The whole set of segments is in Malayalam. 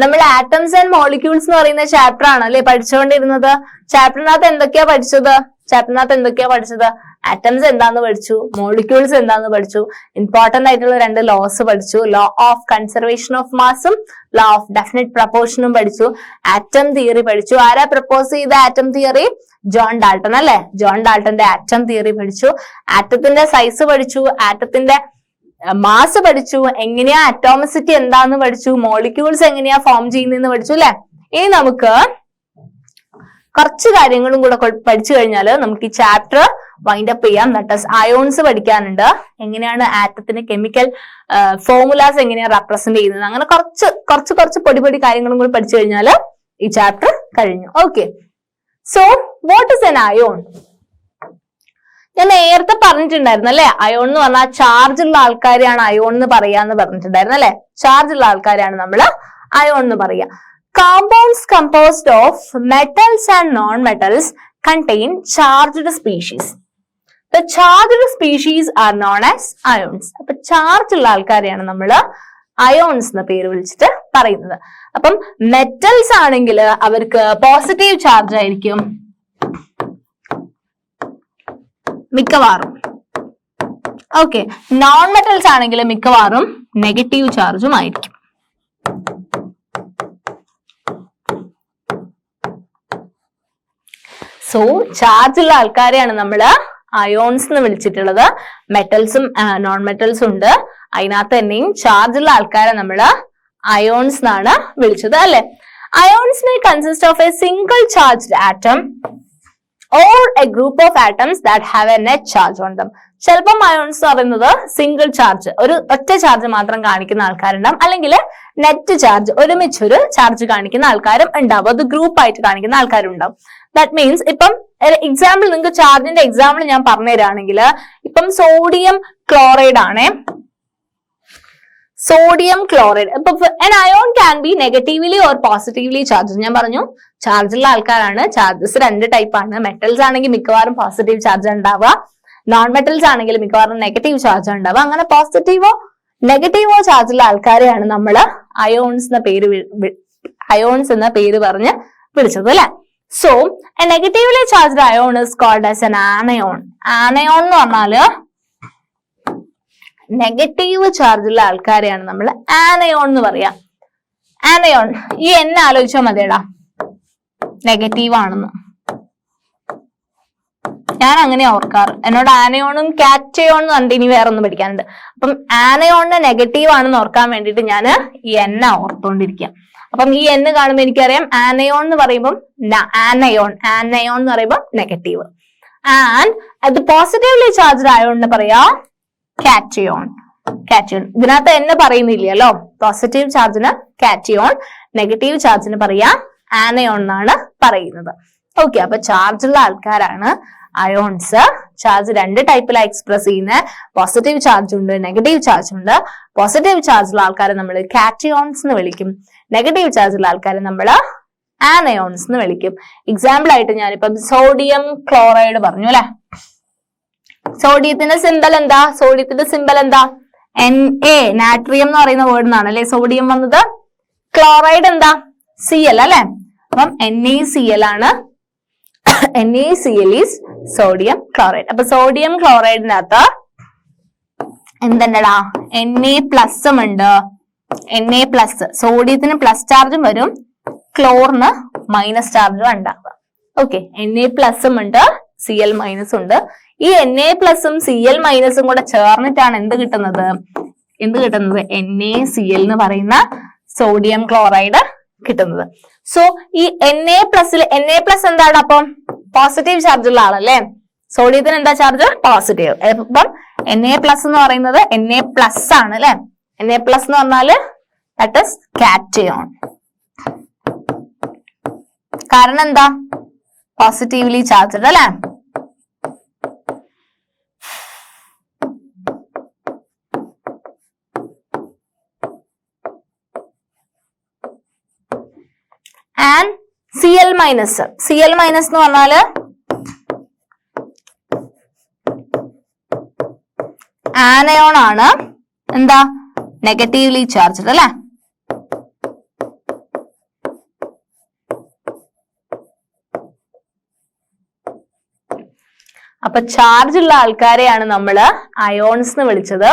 നമ്മൾ ആറ്റംസ് ആൻഡ് മോളിക്യൂൾസ് എന്ന് പറയുന്ന ചാപ്റ്റർ ആണ് അല്ലെ പഠിച്ചുകൊണ്ടിരുന്നത്. ചാപ്റ്ററിനകത്ത് എന്തൊക്കെയാ പഠിച്ചത്? ആറ്റംസ് എന്താന്ന് പഠിച്ചു, മോളിക്യൂൾസ് എന്താന്ന് പഠിച്ചു, ഇമ്പോർട്ടന്റ് ആയിട്ടുള്ള 2 ലോസ് പഠിച്ചു. ലോ ഓഫ് കൺസർവേഷൻ ഓഫ് മാസും ലോ ഓഫ് ഡെഫിനിറ്റ് പ്രപ്പോർഷനും പഠിച്ചു. ആറ്റം തിയറി പഠിച്ചു. ആരാ പ്രപ്പോസ് ചെയ്ത ആറ്റം തിയറി? ജോൺ ഡാൾട്ടൺ അല്ലെ. ജോൺ ഡാൾട്ടന്റെ ആറ്റം തിയറി പഠിച്ചു. ആറ്റത്തിന്റെ സൈസ് പഠിച്ചു, ആറ്റത്തിന്റെ മാസ് പഠിച്ചു, എങ്ങനെയാ അറ്റോമിസിറ്റി എന്താന്ന് പഠിച്ചു, മോളിക്യൂൾസ് എങ്ങനെയാ ഫോം ചെയ്യുന്നതെന്ന് പഠിച്ചു അല്ലെ. ഇനി നമുക്ക് കുറച്ച് കാര്യങ്ങളും കൂടെ പഠിച്ചു കഴിഞ്ഞാൽ നമുക്ക് ഈ ചാപ്റ്റർ വൈൻഡ് അപ്പ് ചെയ്യാം. ദാറ്റ് അയോൺസ് പഠിക്കാനുണ്ട്, എങ്ങനെയാണ് ആറ്റത്തിന് കെമിക്കൽ ഫോർമുലാസ് എങ്ങനെയാ റെപ്രസെന്റ് ചെയ്യുന്നത്, അങ്ങനെ കുറച്ച് പൊടി കാര്യങ്ങളും കൂടി പഠിച്ചു കഴിഞ്ഞാൽ ഈ ചാപ്റ്റർ കഴിഞ്ഞു. Okay, so what is an ion? ഞാൻ നേരത്തെ പറഞ്ഞിട്ടുണ്ടായിരുന്നു അല്ലെ, അയോൺ എന്ന് പറഞ്ഞാൽ ചാർജ് ഉള്ള ആൾക്കാരെയാണ് അയോൺ എന്ന് പറയാന്ന് പറഞ്ഞിട്ടുണ്ടായിരുന്നു അല്ലെ. ചാർജ് ഉള്ള ആൾക്കാരെയാണ് നമ്മൾ അയോൺ എന്ന് പറയാ. Compounds composed of metals and non-metals contain charged species. The charged species are known as ions. അപ്പൊ ചാർജ് ഉള്ള ആൾക്കാരെയാണ് നമ്മൾ അയോൺസ് എന്ന പേര് വിളിച്ചിട്ട് പറയുന്നത്. അപ്പം മെറ്റൽസ് ആണെങ്കിൽ അവർക്ക് പോസിറ്റീവ് ചാർജ് ആയിരിക്കും മിക്കവാറും. ഓക്കെ, നോൺ മെറ്റൽസ് ആണെങ്കിൽ മിക്കവാറും നെഗറ്റീവ് ചാർജും ആയിരിക്കും. സോ ചാർജ് ഉള്ള ആൾക്കാരെയാണ് നമ്മൾ അയോൺസ് എന്ന് വിളിച്ചിട്ടുള്ളത്. മെറ്റൽസും നോൺ മെറ്റൽസും ഉണ്ട്, അതിനകത്ത് തന്നെയും ചാർജ് ഉള്ള ആൾക്കാരെ നമ്മൾ അയോൺസ് എന്നാണ് വിളിച്ചത് അല്ലെ. Ions may consist of a single charged atom or a group of atoms that have a net charge on them. ചിലപ്പം അയോൺസ് എന്ന് പറയുന്നത് സിംഗിൾ ചാർജ്, ഒരു ഒറ്റ ചാർജ് മാത്രം കാണിക്കുന്ന ആൾക്കാരുണ്ടാവും, അല്ലെങ്കിൽ നെറ്റ് ചാർജ് ഒരുമിച്ചൊരു ചാർജ് കാണിക്കുന്ന ആൾക്കാരും ഉണ്ടാവും. അത് ഗ്രൂപ്പ് ആയിട്ട് കാണിക്കുന്ന ആൾക്കാരും ഉണ്ടാവും. ദാറ്റ് മീൻസ് ഇപ്പം എക്സാമ്പിൾ, നിങ്ങൾക്ക് ചാർജിന്റെ എക്സാമ്പിൾ ഞാൻ പറഞ്ഞു തരാണെങ്കിൽ, ഇപ്പം സോഡിയം ക്ലോറൈഡ് ആണേ, സോഡിയം ക്ലോറൈഡ്. ഇപ്പൊ an ion can be negatively or positively charged. ഞാൻ പറഞ്ഞു ചാർജുള്ള ആൾക്കാരാണ്. ചാർജസ് 2 ടൈപ്പ് ആണ്. മെറ്റൽസ് ആണെങ്കിൽ മിക്കവാറും പോസിറ്റീവ് ചാർജ് ഉണ്ടാവുക, നോൺ മെറ്റൽസ് ആണെങ്കിൽ മിക്കവാറും നെഗറ്റീവ് ചാർജ് ഉണ്ടാവുക. അങ്ങനെ പോസിറ്റീവോ നെഗറ്റീവോ ചാർജുള്ള ആൾക്കാരെയാണ് നമ്മൾ അയോൺസ് എന്ന പേര് പറഞ്ഞ് വിളിച്ചത് അല്ലെ. So a negatively charged ion is called as an anion. Anion എന്ന് പറഞ്ഞാല് നെഗറ്റീവ് ചാർജുള്ള ആൾക്കാരെയാണ് നമ്മൾ ആനയോൺ എന്ന് പറയാ. ആനയോൺ, ഈ എന്നെ ആലോചിച്ചാൽ മതിയടാ, നെഗറ്റീവ് ആണെന്ന്. ഞാൻ അങ്ങനെ ഓർക്കാറ്. എന്നോട് ആനയോണും കാറ്റയോൺ എന്ന് പറഞ്ഞിട്ട് ഇനി വേറെ ഒന്നും പഠിക്കാനുണ്ട്. അപ്പം ആനയോണിന് നെഗറ്റീവ് ആണെന്ന് ഓർക്കാൻ വേണ്ടിയിട്ട് ഞാൻ ഈ എന്നെ ഓർത്തോണ്ടിരിക്കുക. അപ്പം ഈ എന്ന് കാണുമ്പോൾ എനിക്കറിയാം ആനയോൺ എന്ന് പറയുമ്പോൾ ആനയോൺ എന്ന് പറയുമ്പോൾ നെഗറ്റീവ്. ആൻഡ് അത് പോസിറ്റീവ്ലി ചാർജ്ഡ് ആയോണ്ട് പറയാ കാറ്റയോൺ. ഇതിനകത്ത് എന്ന് പറയുന്നില്ലല്ലോ. പോസിറ്റീവ് ചാർജിന് കാറ്റയോൺ, നെഗറ്റീവ് ചാർജിന് പറയാ ആനയോൺ എന്നാണ് പറയുന്നത്. ഓക്കെ, അപ്പൊ ചാർജുള്ള ആൾക്കാരാണ് അയോൺസ്. ചാർജ് 2 ടൈപ്പിലാണ് എക്സ്പ്രസ് ചെയ്യുന്നത്. പോസിറ്റീവ് ചാർജ് ഉണ്ട്, നെഗറ്റീവ് ചാർജ് ഉണ്ട്. പോസിറ്റീവ് ചാർജുള്ള ആൾക്കാരെ നമ്മൾ കാറ്റയോൺസ് എന്ന് വിളിക്കും, നെഗറ്റീവ് ചാർജുള്ള ആൾക്കാരെ നമ്മൾ ആനയോൺസ് എന്ന് വിളിക്കും. എക്സാമ്പിൾ ആയിട്ട് ഞാനിപ്പം സോഡിയം ക്ലോറൈഡ് പറഞ്ഞു അല്ലെ. സോഡിയത്തിന്റെ സിമ്പൽ എന്താ? Na, നാട്രിയം എന്ന് പറയുന്ന വേർഡ് നിന്നാണ് അല്ലെ സോഡിയം വന്നത്. ക്ലോറൈഡ് എന്താ? Cl അല്ലെ. അപ്പം NaCl ആണ്. NaCl is sodium chloride. അപ്പൊ സോഡിയം ക്ലോറൈഡിന്റെ അകത്ത് എന്തുണ്ടടാ? Na+ ഉണ്ട്. Na+, സോഡിയത്തിന് പ്ലസ് ചാർജും വരും, ക്ലോറിന് മൈനസ് ചാർജും ഉണ്ടാവുക. ഓക്കെ, Na+ ഉണ്ട്, Cl- ഉണ്ട്. ഈ Na+ഉം Cl- കൂടെ ചേർന്നിട്ടാണ് എന്ത് കിട്ടുന്നത്? NaCl എന്ന് പറയുന്ന സോഡിയം ക്ലോറൈഡ് കിട്ടുന്നത്. സോ ഈ Na+ എന്താണ്? അപ്പം പോസിറ്റീവ് ചാർജ് ഉള്ള ആളല്ലേ. സോഡിയത്തിന് എന്താ ചാർജ്? പോസിറ്റീവ്. അപ്പം Na+ എന്ന് പറയുന്നത് Na+ ആണ് അല്ലെ. Na+ എന്ന് പറഞ്ഞാല് ദാറ്റ് ഈസ് കാറ്റയോൺ. കാരണം എന്താ? പോസിറ്റീവ്ലി ചാർജ്ഡ് അല്ലെ. ആൻഡ് Cl- എന്ന് പറഞ്ഞാല് ആനയോൺ ആണ്. എന്താ? നെഗറ്റീവ്ലി ചാർജ്ഡ് അല്ലെ. അപ്പൊ ചാർജ് ഉള്ള ആൾക്കാരെയാണ് നമ്മൾ അയോൺസ് എന്ന് വിളിച്ചത്.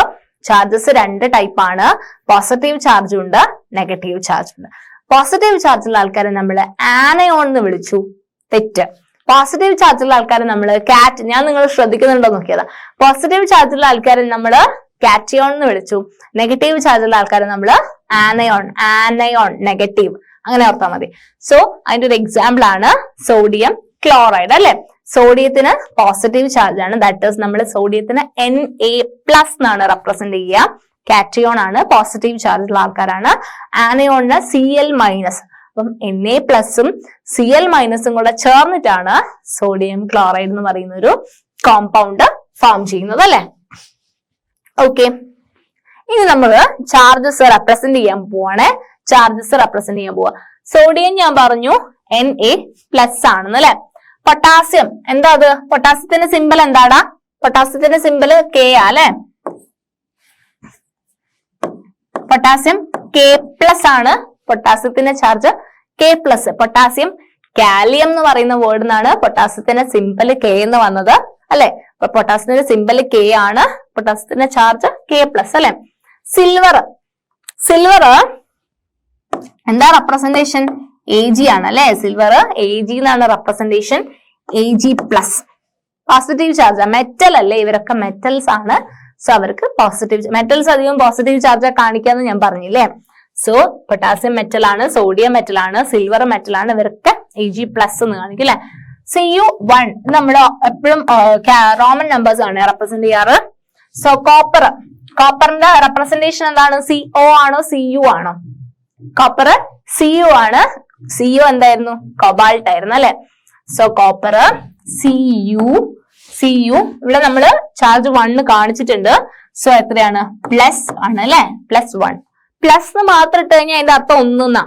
ചാർജസ് 2 ടൈപ്പ് ആണ്. പോസിറ്റീവ് ചാർജ് ഉണ്ട്, നെഗറ്റീവ് ചാർജ് ഉണ്ട്. പോസിറ്റീവ് ചാർജ് ഉള്ള ആൾക്കാരെ നമ്മൾ ആനയോൺ എന്ന് വിളിച്ചു. തെറ്റ്. പോസിറ്റീവ് ചാർജ് ഉള്ള ആൾക്കാരെ നമ്മൾ ഞാൻ നിങ്ങൾ ശ്രദ്ധിക്കുന്നുണ്ടോ നോക്കിയതാ. പോസിറ്റീവ് ചാർജ് ഉള്ള ആൾക്കാരെ നമ്മൾ കാറ്റിയോൺ എന്ന് വിളിച്ചു. നെഗറ്റീവ് ചാർജ് ഉള്ള ആൾക്കാരെ നമ്മൾ ആനയോൺ നെഗറ്റീവ്, അങ്ങനെ ഓർത്താൽ മതി. സോ അതിന്റെ ഒരു എക്സാമ്പിൾ ആണ് സോഡിയം ക്ലോറൈഡ് അല്ലെ. സോഡിയത്തിന് പോസിറ്റീവ് ചാർജ് ആണ്. ദാറ്റ് ഈസ് നമ്മൾ സോഡിയത്തിന് Na+ എന്നാണ് റെപ്രസെന്റ് ചെയ്യുക. കാറ്റിയോൺ ആണ്, പോസിറ്റീവ് ചാർജ് ഉള്ള ആൾക്കാരാണ്. ആനയോണിന് Cl-. അപ്പം Na+ഉം Cl- കൂടെ ചേർന്നിട്ടാണ് സോഡിയം ക്ലോറൈഡ് എന്ന് പറയുന്ന ഒരു കോമ്പൗണ്ട് ഫോം ചെയ്യുന്നത് അല്ലെ. ഓക്കെ, ഇനി നമ്മൾ ചാർജസ് റെപ്രസെന്റ് ചെയ്യാൻ പോവാണ്. സോഡിയം ഞാൻ പറഞ്ഞു Na+ ആണെന്ന് അല്ലെ. പൊട്ടാസ്യം എന്താ അത്? പൊട്ടാസ്യത്തിന്റെ സിമ്പൽ എന്താടാ? പൊട്ടാസ്യത്തിന്റെ സിമ്പൽ K അല്ലെ. പൊട്ടാസ്യം K+ ആണ്. പൊട്ടാസ്യത്തിന്റെ ചാർജ് K+. പൊട്ടാസ്യം കാലിയം എന്ന് പറയുന്ന വേർഡ് നിന്നാണ് പൊട്ടാസ്യത്തിന്റെ സിമ്പൽ K എന്ന് വന്നത് അല്ലെ. അപ്പൊ പൊട്ടാസ്യത്തിന്റെ സിമ്പൽ K ആണ്, പൊട്ടാസ്യത്തിന്റെ ചാർജ് K+ അല്ലെ. സിൽവർ എന്താ റെപ്രസെന്റേഷൻ? Ag ആണ് അല്ലെ. സിൽവർ Ag എന്നാണ് representation. Ag+. Positive charge. Metal അല്ലേ, ഇവരൊക്കെ മെറ്റൽസ് ആണ്. സോ അവർക്ക് പോസിറ്റീവ്, മെറ്റൽസ് അധികം പോസിറ്റീവ് ചാർജ് കാണിക്കാന്ന് ഞാൻ പറഞ്ഞില്ലേ. സോ പൊട്ടാസ്യം മെറ്റൽ ആണ്, സോഡിയം മെറ്റൽ ആണ്, സിൽവർ മെറ്റൽ ആണ്, ഇവരൊക്കെ Ag+ എന്ന് കാണിക്കും അല്ലെ. Cu1 നമ്മുടെ എപ്പോഴും റോമൻ നമ്പേഴ്സ് ആണ് റെപ്രസെന്റ് ചെയ്യാറ്. സോ കോപ്പറിന്റെ റെപ്രസെന്റേഷൻ എന്താണ്? Co ആണോ Cu ആണോ? കോപ്പർ Cu ആണ്. Cu എന്തായിരുന്നു? കൊബാൾട്ട് ആയിരുന്നു അല്ലെ. സോ കോപ്പർ Cu ഇവിടെ നമ്മള് ചാർജ് 1 കാണിച്ചിട്ടുണ്ട്. സോ എത്രയാണ്? പ്ലസ് ആണ് അല്ലെ. +1. പ്ലസ് മാത്രം ഇട്ട് കഴിഞ്ഞാൽ അതിന്റെ അർത്ഥം 1 എന്നാ.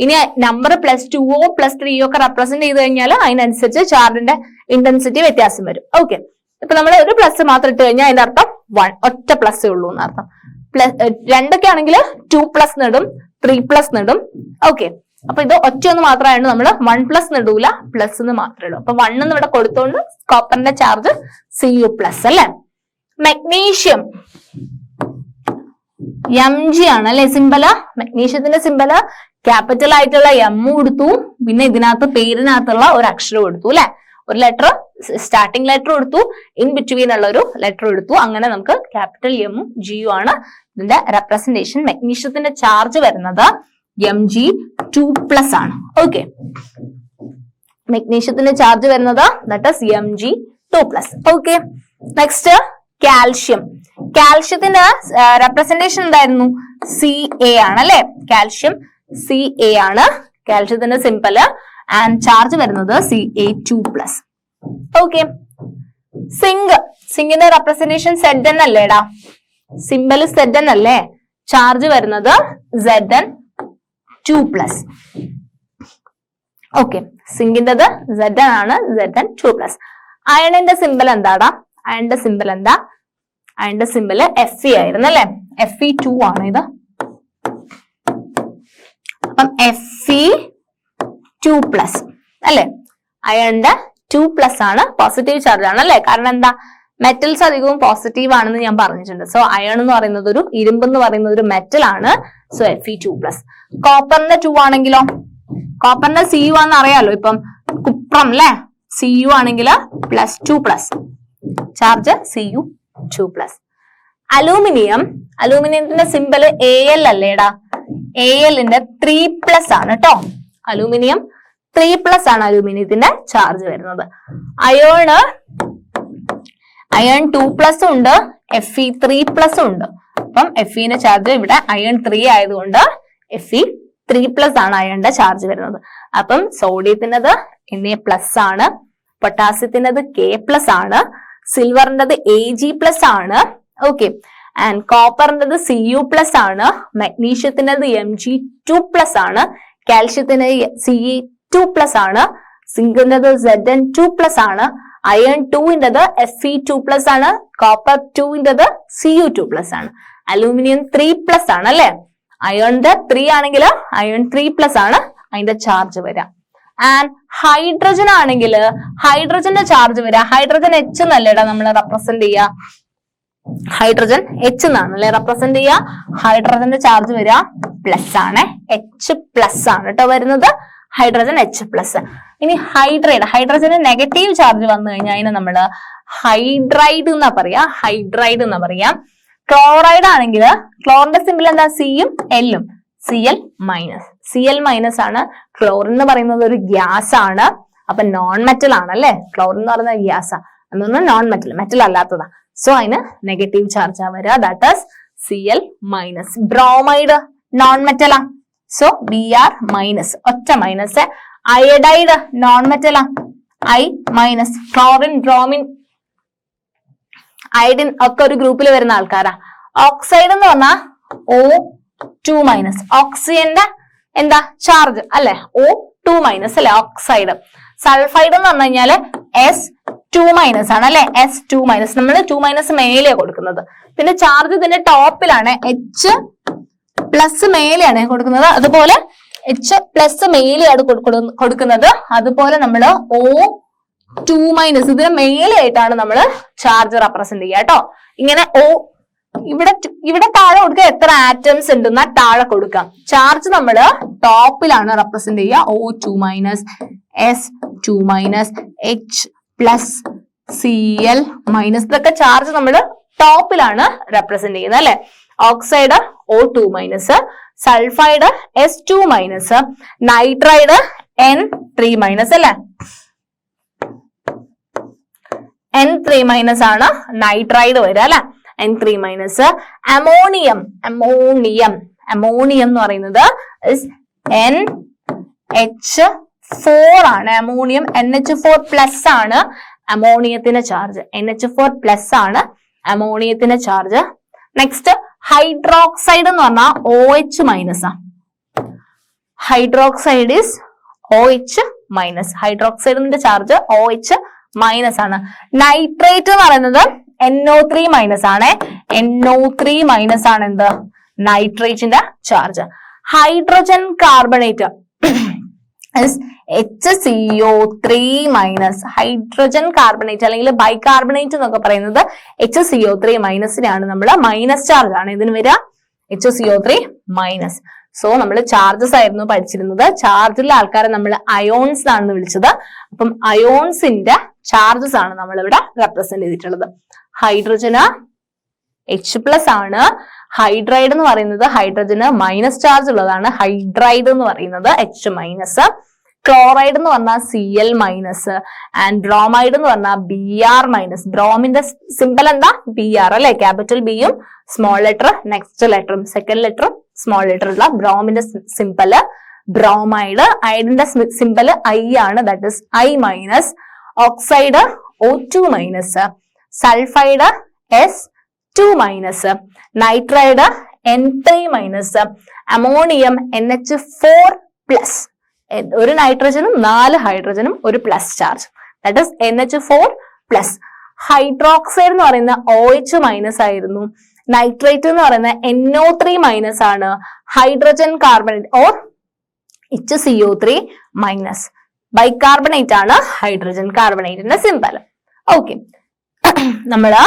ഇനി നമ്പർ +2ഓ +3ഓ ഒക്കെ റെപ്രസെന്റ് ചെയ്ത് കഴിഞ്ഞാൽ അതിനനുസരിച്ച് ചാർജിന്റെ ഇന്റൻസിറ്റി വ്യത്യാസം വരും. ഓക്കെ, ഇപ്പൊ നമ്മൾ ഒരു പ്ലസ് മാത്രം ഇട്ട് കഴിഞ്ഞാൽ അതിന്റെ അർത്ഥം 1, ഒറ്റ പ്ലസ് ഉള്ളൂ എന്നർത്ഥം. രണ്ടൊക്കെ ആണെങ്കിൽ 2+ നിടും, 3+ നിടും. ഓക്കെ, അപ്പൊ ഇത് ഒറ്റയൊന്ന് മാത്രമായിട്ട് നമ്മൾ 1+ നിടൂല, പ്ലസ് എന്ന് മാത്രമേ ഇടും. അപ്പൊ 1 എന്ന് ഇവിടെ കൊടുത്തോണ്ട് കോപ്പറിന്റെ ചാർജ് Cu+ അല്ലെ. മഗ്നീഷ്യം Mg ആണ് അല്ലെ സിമ്പല്. മഗ്നീഷ്യത്തിന്റെ സിമ്പല് ക്യാപിറ്റൽ ആയിട്ടുള്ള M കൊടുത്തു, പിന്നെ ഇതിനകത്ത് പേരിനകത്തുള്ള ഒരു അക്ഷരം കൊടുത്തു അല്ലെ. ഒരു ലെറ്റർ, സ്റ്റാർട്ടിംഗ് ലെറ്റർ കൊടുത്തു, ഇൻ ബിറ്റ്വീൻ ഉള്ള ഒരു ലെറ്റർ എടുത്തു. അങ്ങനെ നമുക്ക് ക്യാപിറ്റൽ M G ആണ് ഇതിന്റെ റെപ്രസെന്റേഷൻ. മഗ്നീഷ്യത്തിന്റെ ചാർജ് വരുന്നത് Mg2+ ആണ്. ഓക്കെ, മഗ്നീഷ്യത്തിന്റെ ചാർജ് വരുന്നത് that is Mg2+. Okay, next കാൽഷ്യത്തിന്റെ റെപ്രസെന്റേഷൻ എന്തായിരുന്നു? Ca ആണ് അല്ലെ. കാൽഷ്യം Ca ആണ് കാൽഷ്യത്തിന്റെ സിമ്പല്. ആൻഡ് ചാർജ് വരുന്നത് Ca2+. ഓക്കെ, സിങ്കിന്റെ റെപ്രസെന്റേഷൻ Zn അല്ലേടാ. സിമ്പല് Zn അല്ലേ. ചാർജ് വരുന്നത് Zn2+. ഓക്കെ, സിങ്കിന്റെത് Zn ആണ്, Zn2+. അയണിന്റെ സിമ്പൽ എന്താടാ? അയണിന്റെ സിമ്പൽ എന്താ? അയണിന്റെ സിമ്പല് Fe ആയിരുന്നു അല്ലെ. Fe2 ആണ് ഇത്. അപ്പം Fe2+ അല്ലെ. അയണിന്റെ 2+ ആണ്, പോസിറ്റീവ് ചാർജ് ആണ് അല്ലെ. കാരണം എന്താ? മെറ്റൽസ് അധികവും പോസിറ്റീവ് ആണെന്ന് ഞാൻ പറഞ്ഞിട്ടുണ്ട്. സോ അയൺ എന്ന് പറയുന്നത് ഒരു ഇരുമ്പ് എന്ന് പറയുന്നത് ഒരു മെറ്റൽ ആണ്. So Fe2+. കോപ്പറിന്റെ 2 ആണെങ്കിലോ? കോപ്പറിന്റെ Cu ആണെന്ന് അറിയാലോ. ഇപ്പം കുപ്രം അല്ലെ. Cu ആണെങ്കിൽ +2+, ചാർജ് Cu2+. അലൂമിനിയത്തിന്റെ സിമ്പല് Al അല്ലേടാ. Alന്റെ 3+ ആണ് കേട്ടോ. അലൂമിനിയം 3+ ആണ് അലൂമിനിയത്തിന്റെ ചാർജ് വരുന്നത്. അയൺ 2+ ഉണ്ട്, Fe3+ ഉണ്ട്. അപ്പം Feന്റെ ചാർജ് ഇവിടെ അയൺ 3 ആയതുകൊണ്ട് Fe3+ ആണ് അയണിന്റെ ചാർജ് വരുന്നത്. അപ്പം സോഡിയത്തിനത് Na+ ആണ്, പൊട്ടാസ്യത്തിനത് K+ ആണ്, സിൽവറിൻ്റെത് Ag+ ആണ്. ഓക്കെ, ആൻഡ് കോപ്പറിൻ്റെത് Cu+ ആണ്, മഗ്നീഷ്യത്തിനത് Mg2+ ആണ്, കാൽഷ്യത്തിന് Ce2+ ആണ്, സിങ്കിൻ്റെത് Zn2+ ആണ്, അയൺ 2ൻ്റെത് Fe2+ ആണ്, കോപ്പർ 2ൻ്റെത് Cu2+ ആണ്, അലൂമിനിയം 3+ ആണ് അല്ലെ. അയണിന്റെ 3 ആണെങ്കിൽ അയൺ 3+ ആണ് അതിന്റെ ചാർജ് വരാം. ആൻഡ് ഹൈഡ്രജൻ ആണെങ്കിൽ ഹൈഡ്രജന്റെ ചാർജ് വരിക ഹൈഡ്രജൻ എച്ച് എന്നല്ലേടാ നമ്മൾ റെപ്രസെന്റ് ചെയ്യുക ഹൈഡ്രജൻ എച്ച് എന്നാണ് അല്ലെ റെപ്രസെന്റ് ചെയ്യുക ഹൈഡ്രജന്റെ ചാർജ് വരിക പ്ലസ് ആണ് എച്ച് പ്ലസ് ആണ് കേട്ടോ വരുന്നത് ഹൈഡ്രജൻ എച്ച് പ്ലസ്. ഇനി ഹൈഡ്രജന് നെഗറ്റീവ് ചാർജ് വന്നു കഴിഞ്ഞാൽ അതിനെ നമ്മള് ഹൈഡ്രൈഡ് എന്നാ പറയാ. ക്ലോറൈഡ് ആണെങ്കിൽ ക്ലോറിന്റെ സിമ്പിൾ എന്താ സിയും എല്ലും Cl മൈനസ് ആണ്. ക്ലോറിൻ എന്ന് പറയുന്നത് ഒരു ഗ്യാസ് ആണ്, അപ്പൊ നോൺ മെറ്റൽ ആണ് അല്ലെ. ക്ലോറിൻ എന്ന് പറയുന്നത് ഗ്യാസാ, അതൊന്നും നോൺ മെറ്റൽ അല്ലാത്തതാ. സോ അതിന് നെഗറ്റീവ് ചാർജ് ആ വരിക, that is Cl minus. Bromide non മെറ്റലാ, സോ Br മൈനസ്, ഒറ്റ മൈനസ്. അയഡൈഡ് നോൺ മെറ്റലാ, I minus. Chlorine, bromine, iodine ഒക്കെ ഒരു ഗ്രൂപ്പിൽ വരുന്ന ആൾക്കാരാ. ഓക്സൈഡ് എന്ന് പറഞ്ഞാൽ O2 മൈനസ്. ഓക്സിജന്റെ എന്താ ചാർജ് അല്ലെ O2 മൈനസ് അല്ലെ ഓക്സൈഡ്. സൾഫൈഡ് എന്ന് പറഞ്ഞു കഴിഞ്ഞാല് S2 മൈനസ് ആണ് അല്ലെ S2 മൈനസ്. നമ്മൾ 2 മൈനസ് മേലെയാണ് കൊടുക്കുന്നത്. പിന്നെ ചാർജ് ഇതിന്റെ ടോപ്പിലാണ്, H പ്ലസ് മേലെയാണ് കൊടുക്കുന്നത്. അതുപോലെ H പ്ലസ് മേലെയാണ് കൊടുക്കുന്നത്. അതുപോലെ നമ്മൾ O2 മൈനസ് ഇതിന് മേലെയായിട്ടാണ് നമ്മൾ ചാർജ് റെപ്രസെന്റ് ചെയ്യുക കേട്ടോ. ഇങ്ങനെ ഇവിടെ താഴെ കൊടുക്കുക എത്ര ആറ്റംസ് ഉണ്ടെന്നാ താഴെ കൊടുക്കാം. ചാർജ് നമ്മൾ ടോപ്പിലാണ് റെപ്രസെന്റ് ചെയ്യുക. O2 minus S2 minus H plus Cl minus. ഇതൊക്കെ ചാർജ് നമ്മൾ ടോപ്പിലാണ് റെപ്രസെന്റ് ചെയ്യുന്നത് അല്ലെ. Oxide O2 minus, sulphide S2 minus, nitride N3 minus അല്ലെ. N3 മൈനസ് ആണ് നൈട്രൈഡ് വരിക അല്ലെ. N3 minus. അമോണിയം എന്ന് പറയുന്നത് NH4 ആണ്. അമോണിയം NH4 പ്ലസ് ആണ് അമോണിയത്തിന്റെ ചാർജ്. NH4 പ്ലസ് ആണ് അമോണിയത്തിന്റെ ചാർജ്. നെക്സ്റ്റ് ഹൈഡ്രോക്സൈഡ് എന്ന് പറഞ്ഞാൽ OH മൈനസ് ആ. Hydroxide is OH minus. ഹൈഡ്രോക്സൈഡിന്റെ ചാർജ് OH മൈനസ് ആണ്. നൈട്രേറ്റ് എന്ന് പറയുന്നത് NO3 മൈനസ് ആണ്. NO3 മൈനസ് ആണ് എന്ത് നൈട്രേറ്റിന്റെ ചാർജ്. Hydrogen carbonate HCO3 minus. Hydrogen carbonate അല്ലെങ്കിൽ ബൈകാർബണേറ്റ് എന്നൊക്കെ പറയുന്നത് HCO3 മൈനസിനാണ് നമ്മൾ മൈനസ് ചാർജ് ആണ് ഇതിന് വരിക. HCO3 minus. സോ നമ്മൾ ചാർജസ് ആയിരുന്നു പഠിച്ചിരുന്നത്. ചാർജുള്ള ആൾക്കാരെ നമ്മൾ അയോൺസ് ആണെന്ന് വിളിച്ചത്. അപ്പം അയോൺസിന്റെ ചാർജസ് ആണ് നമ്മൾ ഇവിടെ റെപ്രസെന്റ് ചെയ്തിട്ടുള്ളത്. ഹൈഡ്രജന് H പ്ലസ് ആണ്. ഹൈഡ്രൈഡ് എന്ന് പറയുന്നത് ഹൈഡ്രജന് മൈനസ് ചാർജ് ഉള്ളതാണ്. ഹൈഡ്രൈഡ് എന്ന് പറയുന്നത് H മൈനസ്. ക്ലോറൈഡ് എന്ന് പറഞ്ഞാൽ Cl മൈനസ്. ആൻഡ് ബ്രോമൈഡ് എന്ന് പറഞ്ഞാൽ Br മൈനസ്. ബ്രോമിന്റെ സിമ്പിൾ എന്താ Br അല്ലെ. ക്യാപിറ്റൽ ബിയും സ്മോൾ ലെറ്റർ നെക്സ്റ്റ് ലെറ്ററും സെക്കൻഡ് ലെറ്ററും സ്മോൾ ലെറ്റർ ഉള്ള ബ്രോമിന്റെ സിമ്പിള് ബ്രോമൈഡ്. അയഡിന്റെ സിമ്പിള് I ആണ്, that is I minus. Oxide O2 minus. Sulphide S2 minus. Nitride N3 minus. Ammonium NH4 plus. ഒരു നൈട്രജനും 4 ഹൈഡ്രജനും ഒരു plus charge, that is NH4 plus. Hydroxide എന്ന് പറയുന്ന OH മൈനസ് ആയിരുന്നു. നൈട്രേറ്റ് എന്ന് പറയുന്ന NO3 മൈനസ് ആണ്. Hydrogen carbonate or HCO3 minus. Bicarbonate ആണ് ഹൈഡ്രജൻ കാർബണേറ്റിന്റെ സിമ്പൽ. ഓക്കെ, നമ്മള്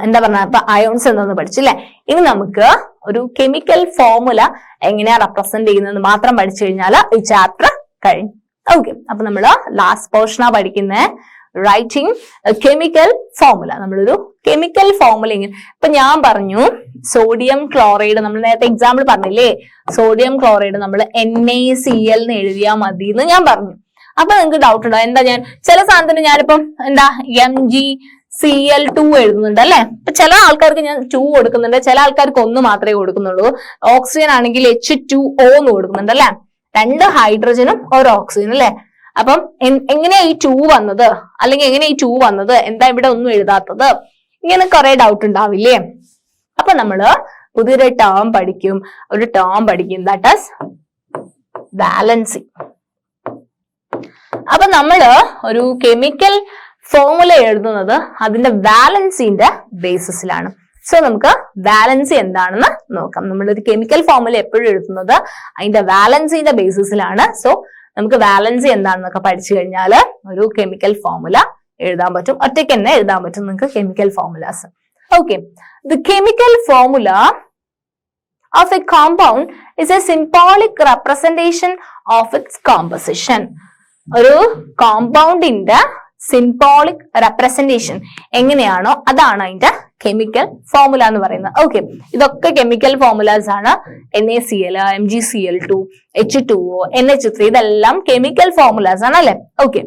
എന്താ പറഞ്ഞ ഇപ്പൊ അയോൺസ് എന്താന്ന് പഠിച്ചില്ലേ. ഇനി നമുക്ക് ഒരു കെമിക്കൽ ഫോർമുല എങ്ങനെയാ റെപ്രസെന്റ് ചെയ്യുന്നത് മാത്രം പഠിച്ചു കഴിഞ്ഞാൽ ഈ ചാപ്റ്റർ കഴിഞ്ഞു. ഓക്കെ, അപ്പൊ നമ്മള് ലാസ്റ്റ് പോർഷനാ പഠിക്കുന്നത് റൈറ്റിംഗ് കെമിക്കൽ ഫോർമുല. നമ്മളൊരു കെമിക്കൽ ഫോർമുല ഇപ്പൊ ഞാൻ പറഞ്ഞു സോഡിയം ക്ലോറൈഡ്, നമ്മൾ നേരത്തെ എക്സാമ്പിൾ പറഞ്ഞില്ലേ, സോഡിയം ക്ലോറൈഡ് നമ്മൾ NaCl എന്ന് എഴുതിയാൽ മതി എന്ന് ഞാൻ പറഞ്ഞു. അപ്പൊ നിങ്ങൾക്ക് ഡൗട്ട് ഉണ്ടോ, എന്താ ഞാൻ ചില സാധനത്തിന് ഞാനിപ്പം എന്താ MgCl2 എഴുതുന്നുണ്ട് അല്ലെ. ഇപ്പൊ ചില ആൾക്കാർക്ക് ഞാൻ 2 കൊടുക്കുന്നുണ്ട്, ചില ആൾക്കാർക്ക് 1 മാത്രമേ കൊടുക്കുന്നുള്ളൂ. ഓക്സിജൻ ആണെങ്കിൽ H2O എന്ന് കൊടുക്കുന്നുണ്ട് അല്ലെ. 2 ഹൈഡ്രജനും 1 ഓക്സിജൻ അല്ലെ. അപ്പം എങ്ങനെയാ ഈ 2 വന്നത്, അല്ലെങ്കിൽ എങ്ങനെയാ ഈ 2 വന്നത്, എന്താ ഇവിടെ ഒന്നും എഴുതാത്തത്, ഇങ്ങനെ കുറെ ഡൗട്ട് ഉണ്ടാവില്ലേ. അപ്പൊ നമ്മള് പുതിയൊരു ടേം പഠിക്കും, ദാറ്റ് ഈസ് വാലൻസി. അപ്പൊ നമ്മള് ഒരു കെമിക്കൽ ഫോർമുല എഴുതുന്നത് അതിന്റെ വാലൻസിന്റെ ബേസിസിലാണ്. സോ നമുക്ക് വാലൻസി എന്താണെന്ന് നോക്കാം. നമ്മളൊരു കെമിക്കൽ ഫോർമുല എപ്പോഴും എഴുതുന്നത് അതിന്റെ വാലൻസിന്റെ ബേസിസിലാണ്. സോ നമുക്ക് വാലൻസി എന്താണെന്നൊക്കെ പഠിച്ചു കഴിഞ്ഞാൽ ഒരു കെമിക്കൽ ഫോർമുല എഴുതാൻ പറ്റും. ഒറ്റയ്ക്ക് തന്നെ എഴുതാൻ പറ്റും നിങ്ങൾക്ക് chemical formulas. Okay, the chemical formula of a compound is a symbolic representation of its composition. ഒരു കോമ്പൗണ്ടിന്റെ സിംബോളിക് റെപ്രസെന്റേഷൻ എങ്ങനെയാണോ അതാണ് അതിന്റെ കെമിക്കൽ ഫോർമുല എന്ന് പറയുന്നത്. ഓക്കെ, ഇതൊക്കെ കെമിക്കൽ ഫോർമുലാസ് ആണ്. NaCl, MgCl2, H2O, NH3 ഇതെല്ലാം കെമിക്കൽ ഫോർമുലാസ് ആണ് അല്ലെ. Okay,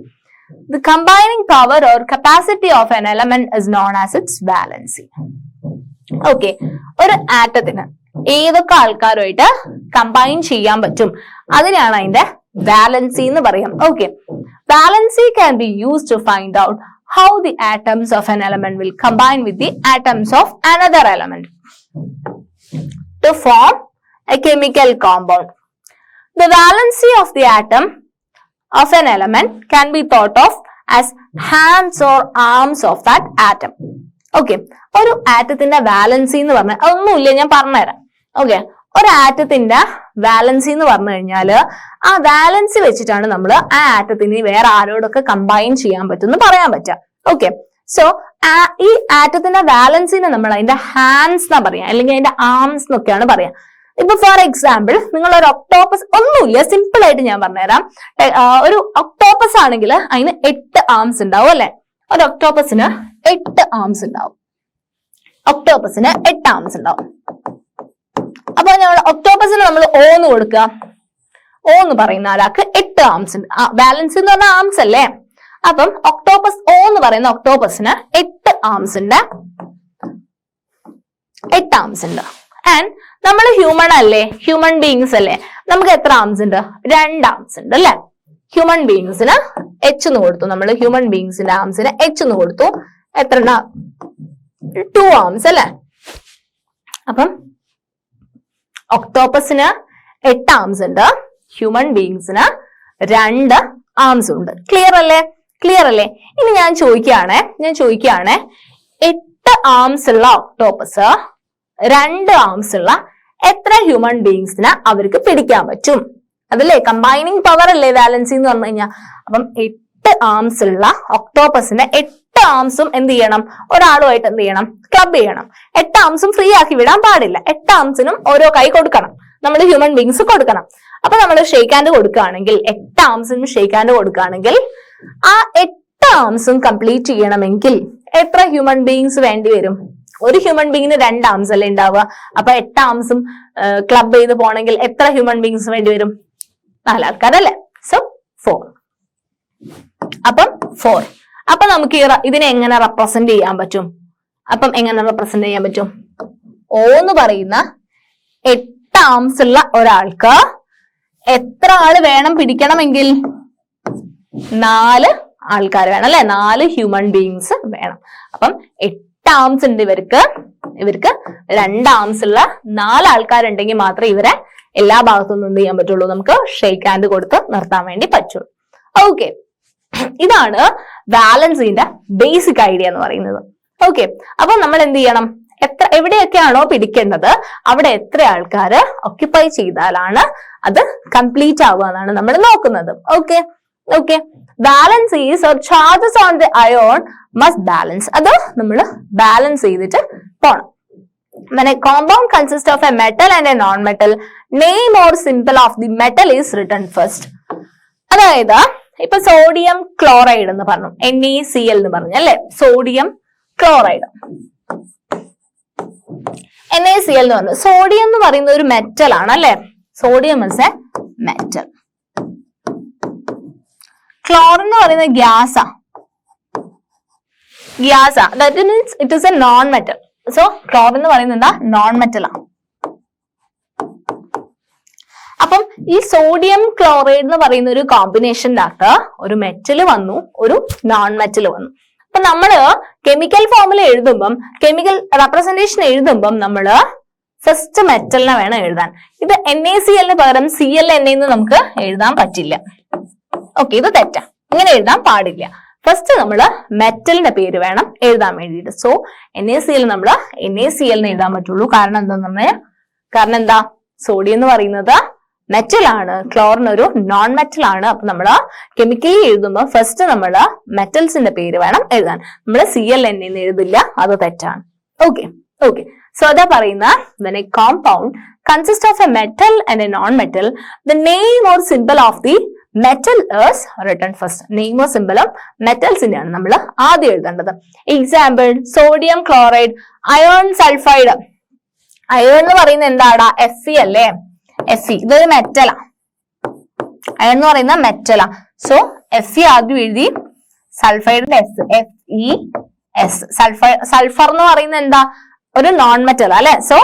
the combining power or capacity of an element is known as its valency. Okay, ഒരു ആറ്റത്തിന് ഏതൊക്കെ ആൾക്കാരുമായിട്ട് കമ്പൈൻ ചെയ്യാൻ പറ്റും അതിനാണ് അതിന്റെ വാലൻസി എന്ന് പറയാം. Okay, valency can be used to find out how the atoms of an element will combine with the atoms of another element to form a chemical compound. The valency of the atom of an element can be thought of as hands or arms of that atom. Okay, ഒരു ആറ്റത്തിന്റെ വാലൻസി എന്ന് പറഞ്ഞാൽ ഒന്നുമില്ല, ഞാൻ പറഞ്ഞുതരാം. ഓക്കെ, ഒരു ആറ്റത്തിന്റെ വാലൻസി എന്ന് പറഞ്ഞു കഴിഞ്ഞാല് ആ വാലൻസി വെച്ചിട്ടാണ് നമ്മൾ ആ ആറ്റത്തിന് വേറെ ആരോടൊക്കെ കമ്പൈൻ ചെയ്യാൻ പറ്റും എന്ന് പറയാൻ പറ്റുക. ഓക്കെ, സോ ഈ ആറ്റത്തിന്റെ വാലൻസിനെ നമ്മൾ അതിന്റെ ഹാൻഡ്സ് എന്നാ പറയാം, അല്ലെങ്കിൽ അതിന്റെ ആംസ് എന്നൊക്കെയാണ് പറയാം. ഇപ്പൊ ഫോർ എക്സാമ്പിൾ നിങ്ങൾ ഒരു ഒക്ടോപ്പസ്, ഒന്നുമില്ല സിമ്പിൾ ആയിട്ട് ഞാൻ പറഞ്ഞുതരാം. ഒരു ഒക്ടോപ്പസ് ആണെങ്കിൽ അതിന് 8 ആംസ് ഉണ്ടാവും അല്ലെ. ഒരു ഒക്ടോപ്പസിന് 8 ആംസ് ഉണ്ടാവും. ഒക്ടോപ്പസിന് 8 ആംസ് ഉണ്ടാവും. അപ്പൊ നമ്മൾ ഒക്ടോപ്പസിന് നമ്മൾ O എന്ന് കൊടുക്കുക. O എന്ന് പറയുന്ന ആൾക്ക് 8 ആംസ് ഉണ്ട്. ബാലൻസ് എന്ന് പറഞ്ഞാൽ ആംസ് അല്ലേ. അപ്പം ഒക്ടോപ്പസ് O എന്ന് പറയുന്ന ഒക്ടോപ്പസിന് 8 ആംസ് ഉണ്ട്. 8 ആംസ് ഉണ്ട്. ആൻഡ് നമ്മൾ ഹ്യൂമൺ അല്ലേ, ഹ്യൂമൻ ബീങ്സ് അല്ലേ, നമുക്ക് എത്ര ആംസ് ഉണ്ട്? 2 ആംസ് ഉണ്ട് അല്ലെ. ഹ്യൂമൻ ബീങ്സിന് H എന്ന് കൊടുത്തു. നമ്മൾ ഹ്യൂമൻ ബീങ്സിന്റെ ആംസിന് H എന്ന് കൊടുത്തു. എത്ര? 2 ആംസ് അല്ലെ. അപ്പം ഒക്ടോപ്പസിന് 8 ആംസ് ഉണ്ട്, ഹ്യൂമൻ ബീങ്സിന് 2 ആംസ് ഉണ്ട്. ക്ലിയർ അല്ലേ? ക്ലിയർ അല്ലേ? ഇനി ഞാൻ ചോദിക്കുകയാണേ 8 ആംസ് ഉള്ള ഒക്ടോപ്പസ് 2 ആംസ് ഉള്ള എത്ര ഹ്യൂമൻ ബീങ്സിന് അവർക്ക് പിടിക്കാൻ പറ്റും? അതല്ലേ കമ്പൈനിങ് പവർ അല്ലേ വാലൻസി എന്ന് പറഞ്ഞു കഴിഞ്ഞാൽ. അപ്പം 8 ആംസ് ഉള്ള ഒക്ടോപ്പസിന്റെ 8 ആംസും എന്ത് ചെയ്യണം? ഒരാളുമായിട്ട് എന്ത് ചെയ്യണം? ക്ലബ് ചെയ്യണം. 8 ആംസും ഫ്രീ ആക്കി വിടാൻ പാടില്ല. 8 ആംസിനും ഓരോ കൈ കൊടുക്കണം. നമ്മൾ ഹ്യൂമൻ ബീങ്സ് കൊടുക്കണം. അപ്പൊ നമ്മൾ ഷേക്ക് ഹാൻഡ് കൊടുക്കുകയാണെങ്കിൽ 8 ആംസിനും ഷേക്ക് ഹാൻഡ് കൊടുക്കുകയാണെങ്കിൽ ആ 8 ആംസും കംപ്ലീറ്റ് ചെയ്യണമെങ്കിൽ എത്ര ഹ്യൂമൻ ബീങ്സ് വേണ്ടി വരും? ഒരു ഹ്യൂമൻ ബീങ്ങിന് 2 ആംസ് അല്ലേ ഉണ്ടാവുക. അപ്പൊ 8 ആംസും ക്ലബ് ചെയ്ത് പോണെങ്കിൽ എത്ര ഹ്യൂമൻ ബീങ്സ് വേണ്ടി വരും? 4 ആൾക്കാരല്ലേ. സോ 4. അപ്പം 4. അപ്പൊ നമുക്ക് ഇതിനെ എങ്ങനെ റെപ്രസെന്റ് ചെയ്യാൻ പറ്റും? അപ്പം എങ്ങനെ റെപ്രസെന്റ് ചെയ്യാൻ പറ്റും? O എന്ന് പറയുന്ന 8 ആംസ് ഉള്ള ഒരാൾക്ക് എത്ര ആള് വേണം പിടിക്കണമെങ്കിൽ? 4 ആൾക്കാർ വേണം അല്ലെ. 4 ഹ്യൂമൻ ബീങ്സ് വേണം. അപ്പം 8 ആംസ് ഉണ്ട് ഇവർക്ക് 2 ആംസ് ഉള്ള 4 ആൾക്കാരുണ്ടെങ്കിൽ മാത്രമേ ഇവരെ എല്ലാ ഭാഗത്തുനിന്നും എന്ത് ചെയ്യാൻ പറ്റുള്ളൂ? നമുക്ക് ഷേക്ക് ഹാൻഡ് കൊടുത്ത് നിർത്താൻ വേണ്ടി പറ്റുള്ളൂ. ഓക്കെ, ഇതാണ് വാലൻസിന്റെ ബേസിക് ഐഡിയ എന്ന് പറയുന്നത്. ഓക്കെ, അപ്പൊ നമ്മൾ എന്ത് ചെയ്യണം? എവിടെയൊക്കെയാണോ പിടിക്കേണ്ടത് അവിടെ എത്ര ആൾക്കാര് ഓക്യുപ്പൈ ചെയ്താലാണ് അത് കംപ്ലീറ്റ് ആവുക എന്നാണ് നമ്മൾ നോക്കുന്നത്. Okay, balances or charges on the ion must balance. അത് നമ്മൾ ബാലൻസ് ചെയ്തിട്ട് പോണം. When a compound consists of a metal and a non-metal, name or symbol of the metal is written first. അതായത് ഇപ്പൊ സോഡിയം ക്ലോറൈഡ് എന്ന് പറഞ്ഞു, NaCl എന്ന് പറഞ്ഞു അല്ലെ. സോഡിയം ക്ലോറൈഡ് NaCl എന്ന് പറഞ്ഞു. സോഡിയം എന്ന് പറയുന്നത് ഒരു മെറ്റൽ ആണ് അല്ലെ. Sodium is a metal. Chlorine എന്ന് പറയുന്നത് ഗ്യാസാ. That means it is a non metal. So chlorine എന്ന് പറയുന്നത് എന്താ? നോൺ മെറ്റൽ ആണ്. അപ്പം ഈ സോഡിയം ക്ലോറൈഡ് എന്ന് പറയുന്ന ഒരു കോമ്പിനേഷൻ്റെ അകത്ത് ഒരു മെറ്റൽ വന്നു, ഒരു നോൺ മെറ്റൽ വന്നു. അപ്പൊ നമ്മള് കെമിക്കൽ ഫോർമുല എഴുതുമ്പം, കെമിക്കൽ റെപ്രസെന്റേഷൻ എഴുതുമ്പം നമ്മള് ഫസ്റ്റ് മെറ്റലിനെ വേണം എഴുതാൻ. ഇത് NaCl പകരം ClNa എന്ന് നമുക്ക് എഴുതാൻ പറ്റില്ല. ഓക്കെ, ഇത് തെറ്റാ. ഇങ്ങനെ എഴുതാൻ പാടില്ല. ഫസ്റ്റ് നമ്മൾ മെറ്റലിന്റെ പേര് വേണം എഴുതാൻ വേണ്ടിയിട്ട്. സോ NaCl നമ്മൾ NaCl എന്ന് എഴുതാൻ പറ്റുള്ളൂ. കാരണം എന്താ, സോഡിയം എന്ന് പറയുന്നത് മെറ്റൽ ആണ്, ക്ലോറിൻ ഒരു നോൺ മെറ്റൽ ആണ്. അപ്പൊ നമ്മൾ കെമിക്കലി എഴുതുമ്പോൾ ഫസ്റ്റ് നമ്മൾ മെറ്റൽസിന്റെ പേര് വേണം എഴുതാൻ. നമ്മൾ ClN എന്ന് എഴുതില്ല, അത് തെറ്റാണ്. ഓക്കെ. So അതാ പറയുന്ന when a compound consists of a metal and a non-metal, the name or symbol of the metal is written first. നെയിമോ സിമ്പലും മെറ്റൽസിന്റെയാണ് നമ്മൾ ആദ്യം എഴുതേണ്ടത്. Example sodium chloride, ion sulphide. Ion എന്ന് പറയുന്നത് എന്താടാ, Fe അല്ലേ, Fe ഇതൊരു മെറ്റലാ. അയോൺ എന്ന് പറയുന്ന മെറ്റലാ. സോ Fe ആദ്യം എഴുതി, സൾഫൈഡിന്റെ FeS. സൾഫർ എന്ന് പറയുന്നത് എന്താ, ഒരു നോൺ മെറ്റൽ അല്ലെ. സോ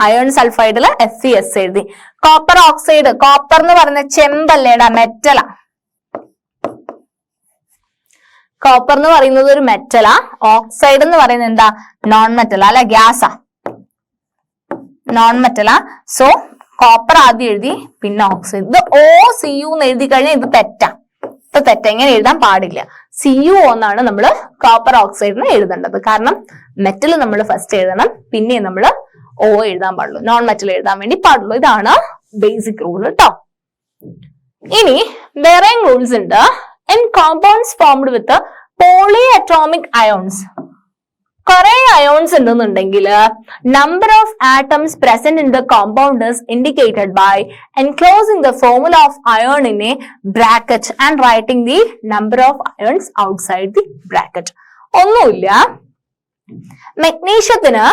അയോൺ സൾഫൈഡില് FeS എഴുതി. കോപ്പർ ഓക്സൈഡ്, കോപ്പർ എന്ന് പറയുന്ന ചെമ്പല്ലേടാ, മെറ്റലാ. കോപ്പർ എന്ന് പറയുന്നത് ഒരു മെറ്റലാ. ഓക്സൈഡ് എന്ന് പറയുന്നത് എന്താ, നോൺ മെറ്റലാ അല്ലെ, ഗ്യാസാ, നോൺ മെറ്റലാ. സോ കോപ്പർ ആദ്യം എഴുതി, പിന്നെ ഓക്സൈഡ്. ഇത് OCu എന്ന് എഴുതി കഴിഞ്ഞാൽ ഇത് തെറ്റാ. എങ്ങനെ എഴുതാൻ പാടില്ല. CuO എന്നാണ് നമ്മൾ കോപ്പർ ഓക്സൈഡിന് എഴുതേണ്ടത്. കാരണം മെറ്റൽ നമ്മൾ ഫസ്റ്റ് എഴുതണം, പിന്നെ നമ്മൾ O എഴുതാൻ പാടുള്ളൂ, നോൺ മെറ്റൽ എഴുതാൻ വേണ്ടി പാടുള്ളൂ. ഇതാണ് ബേസിക് റൂൾ കേട്ടോ. ഇനി വേറെയും റൂൾസ് ഉണ്ട്. In compounds formed with poly atomic ions, കുറെ അയോൺസ് ഉണ്ടെന്നുണ്ടെങ്കിൽ number of atoms present in the compound is indicated by enclosing the formula of ion in a bracket and writing the number of ions outside the bracket. ഒന്നുമില്ല, മെഗ്നീഷ്യത്തിന്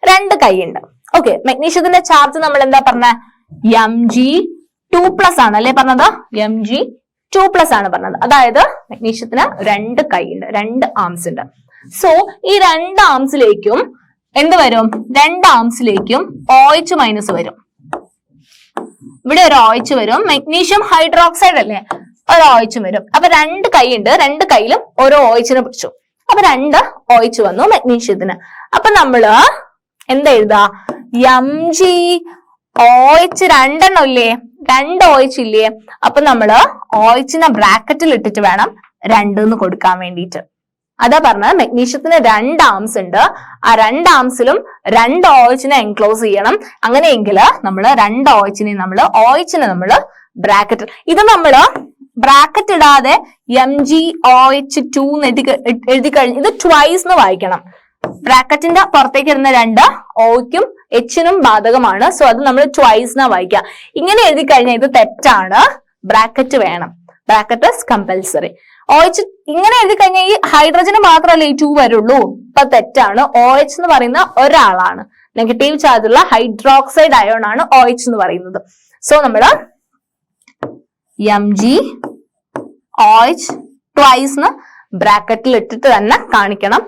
2 കൈയുണ്ട്. ഓക്കെ, മെഗ്നീഷ്യത്തിന്റെ ചാർജ് നമ്മൾ എന്താ പറഞ്ഞ, Mg2+ ആണ് അല്ലെ പറഞ്ഞത്, Mg2+ ആണ് പറഞ്ഞത്. അതായത് മെഗ്നീഷ്യത്തിന് 2 കൈയുണ്ട്, 2 ആംസ് ഉണ്ട്. സോ ഈ 2 ആംസിലേക്കും എന്ത് വരും, 2 ആംസിലേക്കും OH- വരും. ഇവിടെ ഒരു OH വരും. മെഗ്നീഷ്യം ഹൈഡ്രോക്സൈഡ് അല്ലേ, ഒരു OH വരും. അപ്പൊ 2 കൈയുണ്ട്, 2 കൈയിലും ഓരോ OH-നെ പിടിച്ചു. അപ്പൊ 2 OH വന്നു മെഗ്നീഷ്യത്തിന്. അപ്പൊ നമ്മള് എന്താ എഴുതാ, MgOH 2 ഇല്ലേ, 2 OH ഇല്ലേ. അപ്പൊ നമ്മള് OH-നെ ബ്രാക്കറ്റിൽ ഇട്ടിട്ട് വേണം 2 എന്ന് കൊടുക്കാൻ വേണ്ടിയിട്ട്. അതാ പറഞ്ഞത്, മെഗ്നീഷ്യത്തിന് 2 ആംസ് ഉണ്ട്. ആ 2 ആംസിലും 2 OH-നെ എൻക്ലോസ് ചെയ്യണം. അങ്ങനെയെങ്കിൽ നമ്മള് 2 OH-നെ നമ്മള് ബ്രാക്കറ്റ്, ഇത് നമ്മള് ബ്രാക്കറ്റ് ഇടാതെ MgOH2 എഴുതി കഴിഞ്ഞ് ഇത് ട്വൈസ് എന്ന് വായിക്കണം. ബ്രാക്കറ്റിന്റെ പുറത്തേക്ക് ഇരുന്ന 2 Oക്കും H-നും ബാധകമാണ്. സോ അത് നമ്മൾ ട്വൈസ് എന്നാ വായിക്കുക. ഇങ്ങനെ എഴുതി കഴിഞ്ഞാൽ ഇത് തെറ്റാണ്, ബ്രാക്കറ്റ് വേണം, ബ്രാക്കറ്റ് ഇസ് കമ്പൽസറി. OH ഇങ്ങനെ എഴുതി കഴിഞ്ഞാൽ ഈ ഹൈഡ്രജന് മാത്രമല്ലേ ഈ 2 വരുള്ളൂ. ഇപ്പൊ തെറ്റാണ്. OH എന്ന് പറയുന്ന ഒരാളാണ്, നെഗറ്റീവ് ചാർജ് ഉള്ള ഹൈഡ്രോക്സൈഡ് അയോൺ ആണ് OH എന്ന് പറയുന്നത്. സോ നമ്മള് MgOH ട്വൈസ് ബ്രാക്കറ്റിൽ ഇട്ടിട്ട് തന്നെ കാണിക്കണം.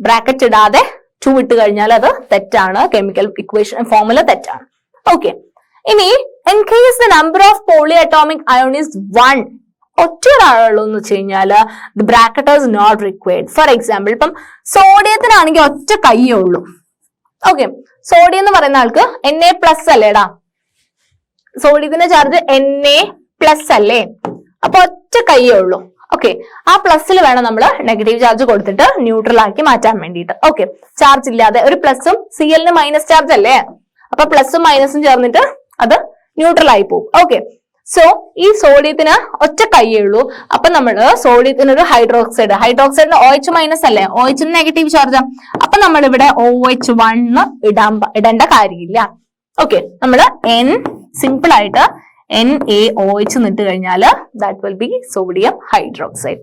ബ്രാക്കറ്റ് ഇടാതെ 2 ഇട്ട് കഴിഞ്ഞാൽ അത് തെറ്റാണ്, കെമിക്കൽ ഇക്വേഷൻ ഫോർമുല തെറ്റാണ്. ഓക്കെ, ഇനി in case the number of poly atomic ion is 1, ഒറ്റ ഒരാളുള്ളൂ എന്ന് വെച്ച് കഴിഞ്ഞാല് the bracket is not required. For example ഇപ്പം സോഡിയത്തിനാണെങ്കിൽ ഒറ്റ കൈയേ ഉള്ളൂ. ഓക്കെ, സോഡിയം എന്ന് പറയുന്ന ആൾക്ക് Na+ അല്ലേടാ, സോഡിയത്തിന്റെ ചാർജ് Na+ അല്ലേ. അപ്പൊ ഒറ്റ കൈയേ ഉള്ളൂ. ഓക്കെ, ആ പ്ലസ്സിൽ വേണം നമ്മൾ നെഗറ്റീവ് ചാർജ് കൊടുത്തിട്ട് ന്യൂട്രൽ ആക്കി മാറ്റാൻ വേണ്ടിയിട്ട്. ഓക്കെ, ചാർജ് ഇല്ലാതെ ഒരു പ്ലസും Cl-ന് മൈനസ് ചാർജ് അല്ലേ, അപ്പൊ പ്ലസും മൈനസും ചേർന്നിട്ട് അത് ന്യൂട്രൽ ആയി പോകും. ഓക്കെ, സോ ഈ സോഡിയത്തിന് ഒറ്റ കൈയേ ഉള്ളൂ. അപ്പൊ നമ്മള് സോഡിയത്തിന് ഒരു ഹൈഡ്രോക്സൈഡിന് OH- അല്ലേ, OH-ന് നെഗറ്റീവ് ചാർജ്. അപ്പൊ നമ്മളിവിടെ OH1 ഇടേണ്ട കാര്യമില്ല. ഓക്കെ, നമ്മള് സിമ്പിൾ ആയിട്ട് NaOH ഇട്ട് കഴിഞ്ഞാല് that will B sodium hydroxide.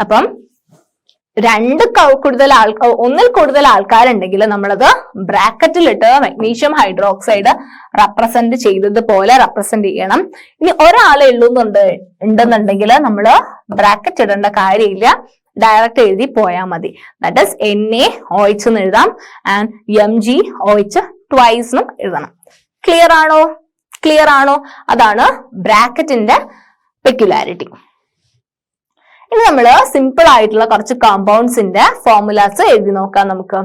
അപ്പം ഒന്നിൽ കൂടുതൽ ആൾക്കാരുണ്ടെങ്കിൽ നമ്മളത് ബ്രാക്കറ്റിലിട്ട് മഗ്നീഷ്യം ഹൈഡ്രോക്സൈഡ് റെപ്രസെന്റ് ചെയ്തതുപോലെ റെപ്രസെന്റ് ചെയ്യണം. ഇനി ഒരാളെ ഉണ്ടെന്നുണ്ടെങ്കിൽ നമ്മള് ബ്രാക്കറ്റ് ഇടേണ്ട കാര്യമില്ല, ഡയറക്റ്റ് എഴുതി പോയാൽ മതി. ദാറ്റ് ഈസ് NaOH എന്ന് എഴുതാം ആൻഡ് MgOH ട്വൈസ് എന്നും എഴുതണം. ക്ലിയർ ആണോ? അതാണ് ബ്രാക്കറ്റിന്റെ പെക്യുലാരിറ്റി. ഇനി നമ്മൾ സിമ്പിൾ ആയിട്ടുള്ള കുറച്ച് കോമ്പൗണ്ട്സിന്റെ ഫോർമുലാസ് എഴുതി നോക്കാം നമുക്ക്.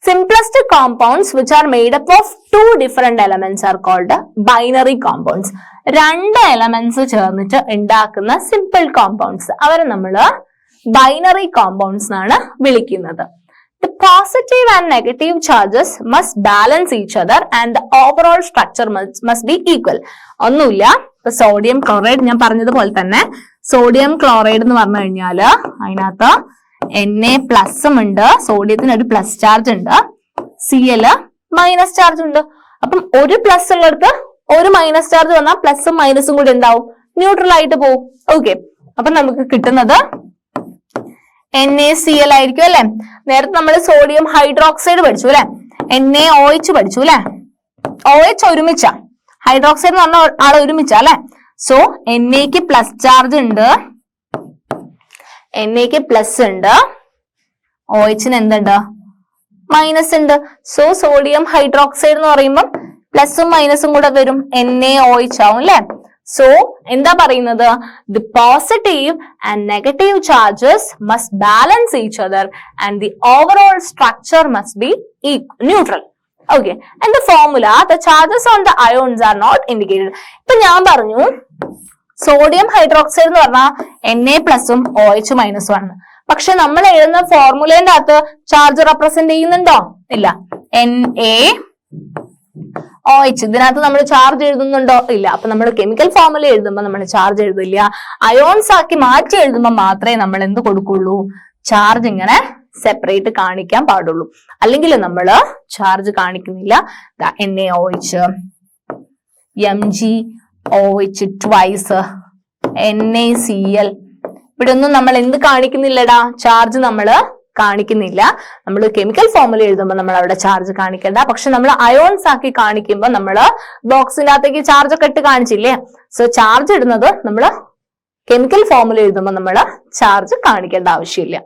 Simplest compounds which are made up of two different elements are called binary compounds. രണ്ട് elements ചേർന്നിട്ട് ഉണ്ടാക്കുന്ന simple compounds അവരെ നമ്മൾ binary compounds എന്നാണ് വിളിക്കുന്നത്. The positive and negative charges must balance each other and the overall structure must be equal. ഒന്നുമില്ല, ഇപ്പൊ സോഡിയം ക്ലോറൈഡ് ഞാൻ പറഞ്ഞതുപോലെ തന്നെ സോഡിയം ക്ലോറൈഡ് എന്ന് പറഞ്ഞു കഴിഞ്ഞാല് അതിനകത്ത് Na+ ഉണ്ട്, സോഡിയത്തിന് ഒരു പ്ലസ് ചാർജ് ഉണ്ട്, Cl മൈനസ് ചാർജ് ഉണ്ട്. അപ്പം ഒരു പ്ലസ് ഉള്ളിടത്ത് ഒരു മൈനസ് ചാർജ് വന്നാൽ പ്ലസും മൈനസും കൂടി എന്താവും, ന്യൂട്രൽ ആയിട്ട് പോകും. ഓക്കെ, അപ്പൊ നമുക്ക് കിട്ടുന്നത് NaCl ആയിരിക്കും അല്ലെ. നേരത്തെ നമ്മൾ സോഡിയം ഹൈഡ്രോക്സൈഡ് പഠിച്ചു അല്ലെ, NaOH പഠിച്ചു അല്ലെ. OH ഒരുമിച്ച, ഹൈഡ്രോക്സൈഡ് എന്ന് പറഞ്ഞ ആള് ഒരുമിച്ച അല്ലെ. സോ Na പ്ലസ് ചാർജ് ഉണ്ട്, Na പ്ലസ് ഉണ്ട്, OH എന്തുണ്ട്, മൈനസ് ഉണ്ട്. സോ സോഡിയം ഹൈഡ്രോക്സൈഡ് എന്ന് പറയുമ്പോൾ പ്ലസും മൈനസും കൂടെ വരും, NaOH ആവും അല്ലെ. സോ എന്താ പറയുന്നത്, the positive and negative charges must balance each other and the overall structure must be neutral. Okay, and the formula, the charges on the ions are not indicated. ഇപ്പൊ ഞാൻ പറഞ്ഞു സോഡിയം ഹൈഡ്രോക്സൈഡ് എന്ന് പറഞ്ഞാൽ Na+ഉം OH മൈനസും ആണ്. പക്ഷെ നമ്മൾ എഴുതുന്ന ഫോർമുലേന്റെ അകത്ത് ചാർജ് റെപ്രസെന്റ് ചെയ്യുന്നുണ്ടോ, ഇല്ല. NaOH ഇതിനകത്ത് നമ്മൾ ചാർജ് എഴുതുന്നുണ്ടോ, ഇല്ല. അപ്പൊ നമ്മൾ കെമിക്കൽ ഫോർമുല എഴുതുമ്പോൾ നമ്മൾ ചാർജ് എഴുതില്ല. അയോൺസ് ആക്കി മാറ്റി എഴുതുമ്പോൾ മാത്രമേ നമ്മൾ എന്ത് കൊടുക്കുള്ളൂ, ചാർജ് ഇങ്ങനെ സെപ്പറേറ്റ് കാണിക്കാൻ പാടുള്ളൂ. അല്ലെങ്കിൽ നമ്മൾ ചാർജ് കാണിക്കുന്നില്ല. NaOH, MgOH ട്വൈസ്, NaCl, ഇവിടെ ഒന്നും നമ്മൾ എന്ത് കാണിക്കുന്നില്ലടാ, ചാർജ് നമ്മൾ കാണിക്കുന്നില്ല. നമ്മൾ കെമിക്കൽ ഫോർമുല എഴുതുമ്പോൾ നമ്മൾ അവിടെ ചാർജ് കാണിക്കണ്ട. പക്ഷെ നമ്മൾ അയോൺസ് ആക്കി കാണിക്കുമ്പോൾ നമ്മൾ ബോക്സിനകത്തേക്ക് ചാർജ് ഒക്കെ ഇട്ട് കാണിച്ചില്ലേ. സോ ചാർജ് ഇടുന്നത് നമ്മൾ കെമിക്കൽ ഫോർമുല എഴുതുമ്പോൾ നമ്മൾ ചാർജ് കാണിക്കേണ്ട ആവശ്യമില്ല.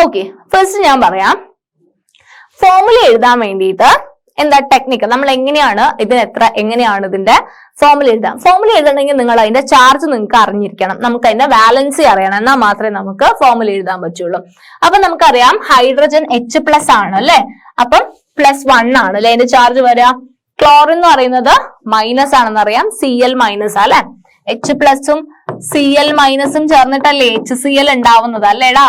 ഓക്കെ, ഫസ്റ്റ് ഞാൻ പറയാം, ഫോർമുല എഴുതാൻ വേണ്ടിയിട്ട് എന്താ ടെക്നിക്ക്, നമ്മൾ എങ്ങനെയാണ് എങ്ങനെയാണ് ഇതിന്റെ ഫോർമുല എഴുതാം. ഫോർമുല എഴുതണമെങ്കിൽ നിങ്ങൾ അതിന്റെ ചാർജ് നിങ്ങൾക്ക് അറിഞ്ഞിരിക്കണം, നമുക്ക് അതിന്റെ വാലൻസി അറിയണം, എന്നാൽ മാത്രമേ നമുക്ക് ഫോർമുല എഴുതാൻ പറ്റുള്ളൂ. അപ്പൊ നമുക്കറിയാം ഹൈഡ്രജൻ H+ ആണ് അല്ലെ, അപ്പം +1 ആണ് അല്ലെ അതിന്റെ ചാർജ് വരിക. ക്ലോറിൻ എന്ന് പറയുന്നത് മൈനസ് ആണെന്ന് അറിയാം, Cl മൈനസ് അല്ലെ. H+ഉം Cl- ചേർന്നിട്ടല്ലേ HCl ഉണ്ടാവുന്നത് അല്ലേടാ,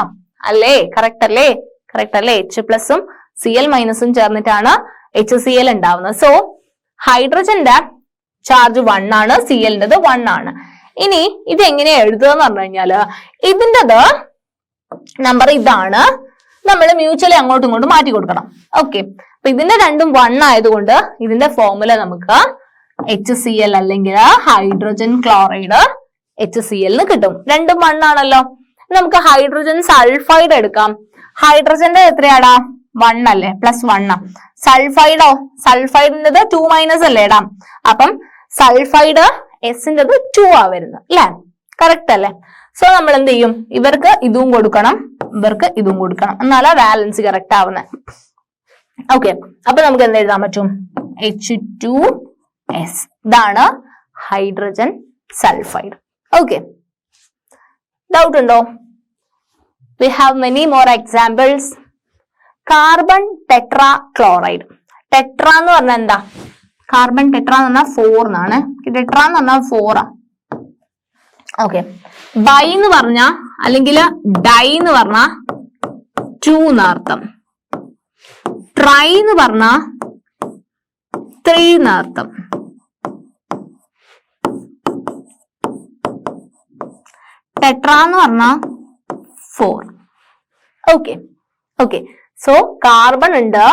അല്ലേ? കറക്റ്റ് അല്ലേ? കറക്റ്റ് അല്ലേ? H+ഉം Cl- ചേർന്നിട്ടാണ് HCl ഉണ്ടാവുന്നത്. സോ ഹൈഡ്രജന്റെ ചാർജ് 1 ആണ്, Cl-ന്റേത് 1 ആണ്. ഇനി ഇത് എങ്ങനെയാ എഴുതുക എന്ന് പറഞ്ഞു കഴിഞ്ഞാല് ഇതിൻ്റെത് നമ്പർ ഇതാണ്, നമ്മൾ മ്യൂച്വലി അങ്ങോട്ടും ഇങ്ങോട്ടും മാറ്റി കൊടുക്കണം. ഓക്കെ, അപ്പൊ ഇതിന്റെ രണ്ടും 1 ആയതുകൊണ്ട് ഇതിന്റെ ഫോർമുല നമുക്ക് HCl അല്ലെങ്കിൽ ഹൈഡ്രജൻ ക്ലോറൈഡ് HCl കിട്ടും. രണ്ടും 1 ആണല്ലോ. നമുക്ക് ഹൈഡ്രജൻ സൾഫൈഡ് എടുക്കാം. ഹൈഡ്രജന്റെ എത്രയാടാ, 1 അല്ലേ, +1. സൾഫൈഡോ, സൾഫൈഡിൻ്റെത് 2- അല്ലേടാ. അപ്പം സൾഫൈഡ് എസിൻ്റെത് 2 ആ വരുന്നത് അല്ലെ, കറക്റ്റ് അല്ലേ? സോ നമ്മൾ എന്ത് ചെയ്യും, ഇവർക്ക് ഇതും കൊടുക്കണം, ഇവർക്ക് ഇതും കൊടുക്കണം, എന്നാലാ ബാലൻസ് കറക്റ്റ് ആവുന്നത്. ഓക്കെ, അപ്പൊ നമുക്ക് എന്ത് എഴുതാൻ പറ്റും, H2S. ഇതാണ് ഹൈഡ്രജൻ സൾഫൈഡ്. ഓക്കെ, ഡൗട്ട് ഉണ്ടോ? We have many more examples. Carbon tetra chloride. Tetra എന്ന് പറഞ്ഞാൽ എന്താ, കാർബൺ ടെട്ര എന്ന് പറഞ്ഞാൽ 4 എന്നാണ്, ടെട്ര എന്ന് പറഞ്ഞാൽ 4 ആ. ഓക്കെ, ബൈ എന്ന് പറഞ്ഞ അല്ലെങ്കിൽ ഡൈ എന്ന് പറഞ്ഞ 2 എന്നർത്ഥം, ട്രൈ എന്ന് പറഞ്ഞ 3 എന്നർത്ഥം. ടെട്ര എന്ന് പറഞ്ഞ 4. ഓക്കെ ഓക്കെ, സോ കാർബൺ ഉണ്ട്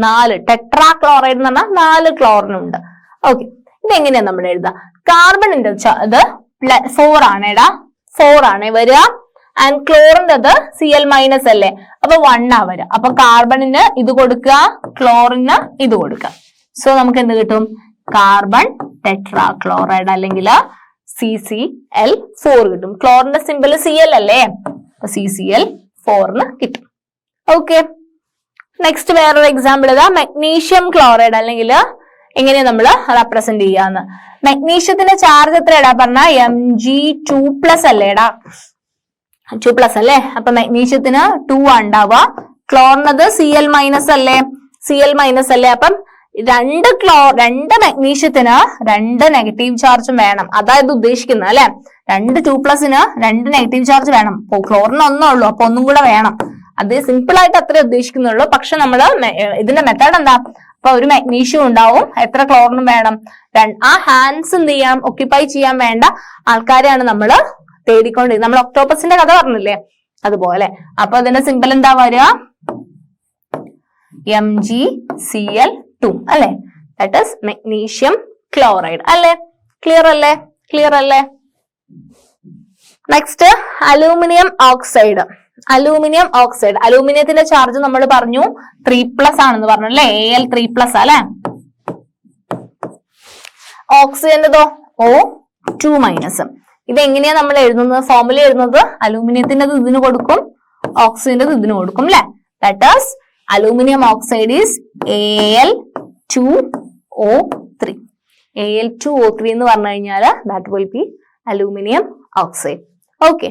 4, ടെട്രാ ക്ലോറൈഡ് എന്ന് പറഞ്ഞാൽ 4 ക്ലോറിൻ ഉണ്ട്. ഓക്കെ, ഇതെങ്ങനെയാ നമ്മൾ എഴുതുക, കാർബണിന്റെ ഇത് 4 ആണേടാ, 4 ആണ് വരിക. ആൻഡ് ക്ലോറിൻ്റെത് Cl- അല്ലേ, അപ്പൊ 1 ആ വരിക. അപ്പൊ കാർബണിന് ഇത് കൊടുക്കുക, ക്ലോറിന് ഇത് കൊടുക്കുക. സോ നമുക്ക് എന്ത് കിട്ടും, കാർബൺ ടെട്രാ ക്ലോറൈഡ് അല്ലെങ്കിൽ CCl4 കിട്ടും. ക്ലോറിന്റെ സിമ്പിൾ Cl അല്ലേ, അപ്പൊ CCl4 കിട്ടും. ഓക്കെ, നെക്സ്റ്റ് വേറൊരു എക്സാമ്പിൾ ഇതാ, മഗ്നീഷ്യം ക്ലോറൈഡ് അല്ലെങ്കിൽ എങ്ങനെയാ നമ്മൾ റെപ്രസെന്റ് ചെയ്യാന്ന്. മഗ്നീഷ്യത്തിന്റെ ചാർജ് എത്രയാടാ പറഞ്ഞ, Mg2+ അല്ലേടാ, 2+ അല്ലേ. അപ്പൊ മഗ്നീഷ്യത്തിന് 2 ഉണ്ടാവുക, ക്ലോറിനത് Cl മൈനസ് അല്ലേ, Cl മൈനസ് അല്ലേ. അപ്പം രണ്ട് മെഗ്നീഷ്യത്തിന് 2 നെഗറ്റീവ് ചാർജും വേണം. അതായത് ഉദ്ദേശിക്കുന്നത് അല്ലെ, 2 2+ന് 2 നെഗറ്റീവ് ചാർജ് വേണം. ക്ലോറിന് ഒന്നേ ഉള്ളൂ, അപ്പൊ ഒന്നും കൂടെ വേണം. അത് സിമ്പിൾ ആയിട്ട് അത്രേ ഉദ്ദേശിക്കുന്നുള്ളൂ. പക്ഷെ നമ്മള് ഇതിന്റെ മെത്തേഡ് എന്താ, അപ്പൊ ഒരു മെഗ്നീഷ്യം ഉണ്ടാവും, എത്ര ക്ലോറിനും വേണം, ആ ഹാൻഡ്സ് എന്ത് ചെയ്യാം, ഒക്യുപ്പൈ ചെയ്യാൻ വേണ്ട ആൾക്കാരെയാണ് നമ്മള് തേടിക്കൊണ്ടിരിക്കുന്നത്. നമ്മൾ ഒക്ടോപ്പസിന്റെ കഥ പറഞ്ഞില്ലേ, അതുപോലെ. അപ്പൊ അതിന്റെ സിമ്പിൾ എന്താ വരിക, MgCl2 അല്ലെ, ദാറ്റ് ഈസ് മെഗ്നീഷ്യം ക്ലോറൈഡ് അല്ലെ. ക്ലിയർ അല്ലേ, ക്ലിയർ അല്ലേ. Next aluminium oxide. Aluminium oxide, അലൂമിനിയത്തിന്റെ ചാർജ് നമ്മൾ പറഞ്ഞു 3+ ആണെന്ന് പറഞ്ഞു അല്ലെ, Al3+ അല്ലെ. ഓക്സിജന്റെതോ O2-. ഇതെങ്ങനെയാ നമ്മൾ എഴുതുന്നത്, ഫോർമുല എഴുതുന്നത്, അലൂമിനിയത്തിന്റെ ഇതിന് കൊടുക്കും, ഓക്സിജന്റെ ഇതിന് കൊടുക്കും അല്ലെ. That is aluminium oxide is Al2O3. Al2O3 എന്ന് പറഞ്ഞു കഴിഞ്ഞാൽ that will be aluminium oxide. Okay.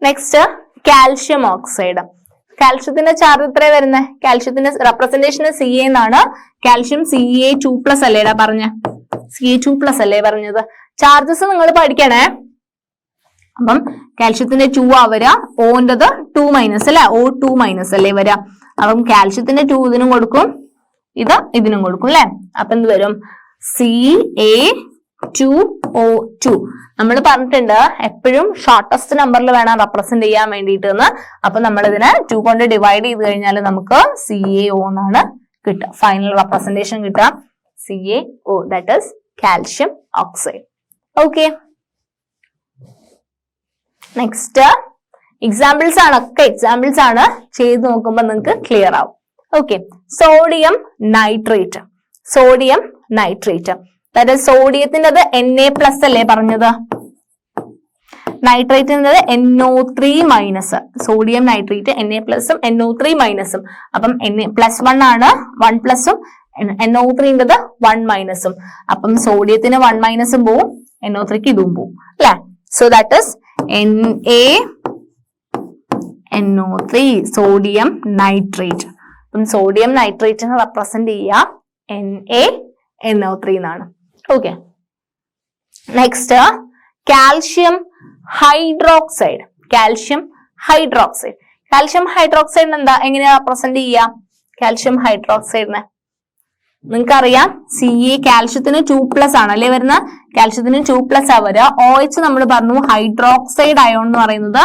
Next calcium oxide. കാൽഷ്യത്തിന്റെ ചാർജ് എത്ര വരുന്നത്, കാൽഷ്യത്തിന്റെ റെപ്രസെന്റേഷൻ Ca എന്നാണ്. കാൽഷ്യം Ca2+ അല്ലേടാ പറഞ്ഞ, Ca2+ അല്ലേ പറഞ്ഞത്. ചാർജസ് നിങ്ങൾ പഠിക്കണേ. അപ്പം കാൽഷ്യത്തിന്റെ 2 വരാ, ഓന്റത് 2- അല്ലെ, O2- അല്ലേ വരാ. അപ്പം കാൽഷ്യത്തിന്റെ 2 ഇതിനും കൊടുക്കും, ഇത് ഇതിനും കൊടുക്കും അല്ലെ. അപ്പൊ എന്ത് വരും, Ca2O2. നമ്മൾ പറഞ്ഞിട്ടുണ്ട് എപ്പോഴും ഷോർട്ടസ്റ്റ് നമ്പറിൽ വേണം റെപ്രസെന്റ് ചെയ്യാൻ വേണ്ടിയിട്ട് എന്ന്. അപ്പൊ നമ്മൾ ഇതിനെ 2 കൊണ്ട് ഡിവൈഡ് ചെയ്ത് കഴിഞ്ഞാൽ നമുക്ക് CaO എന്നാണ് കിട്ടുക, ഫൈനൽ റെപ്രസെന്റേഷൻ കിട്ടുക CaO, that is calcium oxide. Okay. Next examples ആണ്, ഒക്കെ എക്സാമ്പിൾസ് ആണ്, ചെയ്ത് നോക്കുമ്പോൾ നിങ്ങൾക്ക് ക്ലിയർ ആവും. Okay. Sodium nitrate. Sodium nitrate, അതായത് സോഡിയത്തിൻ്റെത് Na+ അല്ലേ പറഞ്ഞത്, നൈട്രേറ്റിൻ്റെത് NO3-. Sodium nitrate Na+ഉം NO3-. അപ്പം Na+1 ആണ്, 1+ഉം NO3-ൻ്റെത് 1-ഉം. അപ്പം സോഡിയത്തിന് 1- പോവും, NO3ക്ക് ഇതും പോവും അല്ലെ. So that is NaNO3, sodium nitrate. അപ്പം സോഡിയം നൈട്രേറ്റിനെ റെപ്രസെന്റ് ചെയ്യുക NaNO3 എന്നാണ്. Okay. Next calcium hydroxide. Calcium hydroxide. Calcium ഹൈഡ്രോക്സൈഡിന് എന്താ, എങ്ങനെയാ റെപ്രസെന്റ് ചെയ്യുക കാൽഷ്യം ഹൈഡ്രോക്സൈഡിനെ? നിങ്ങൾക്കറിയാം Ca കാൽഷ്യത്തിന് 2+ ആണ് അല്ലേ വരുന്ന, കാൽഷ്യത്തിന് 2+ വരിക. OH നമ്മൾ പറഞ്ഞു ഹൈഡ്രോക്സൈഡ് അയോൺ എന്ന് പറയുന്നത്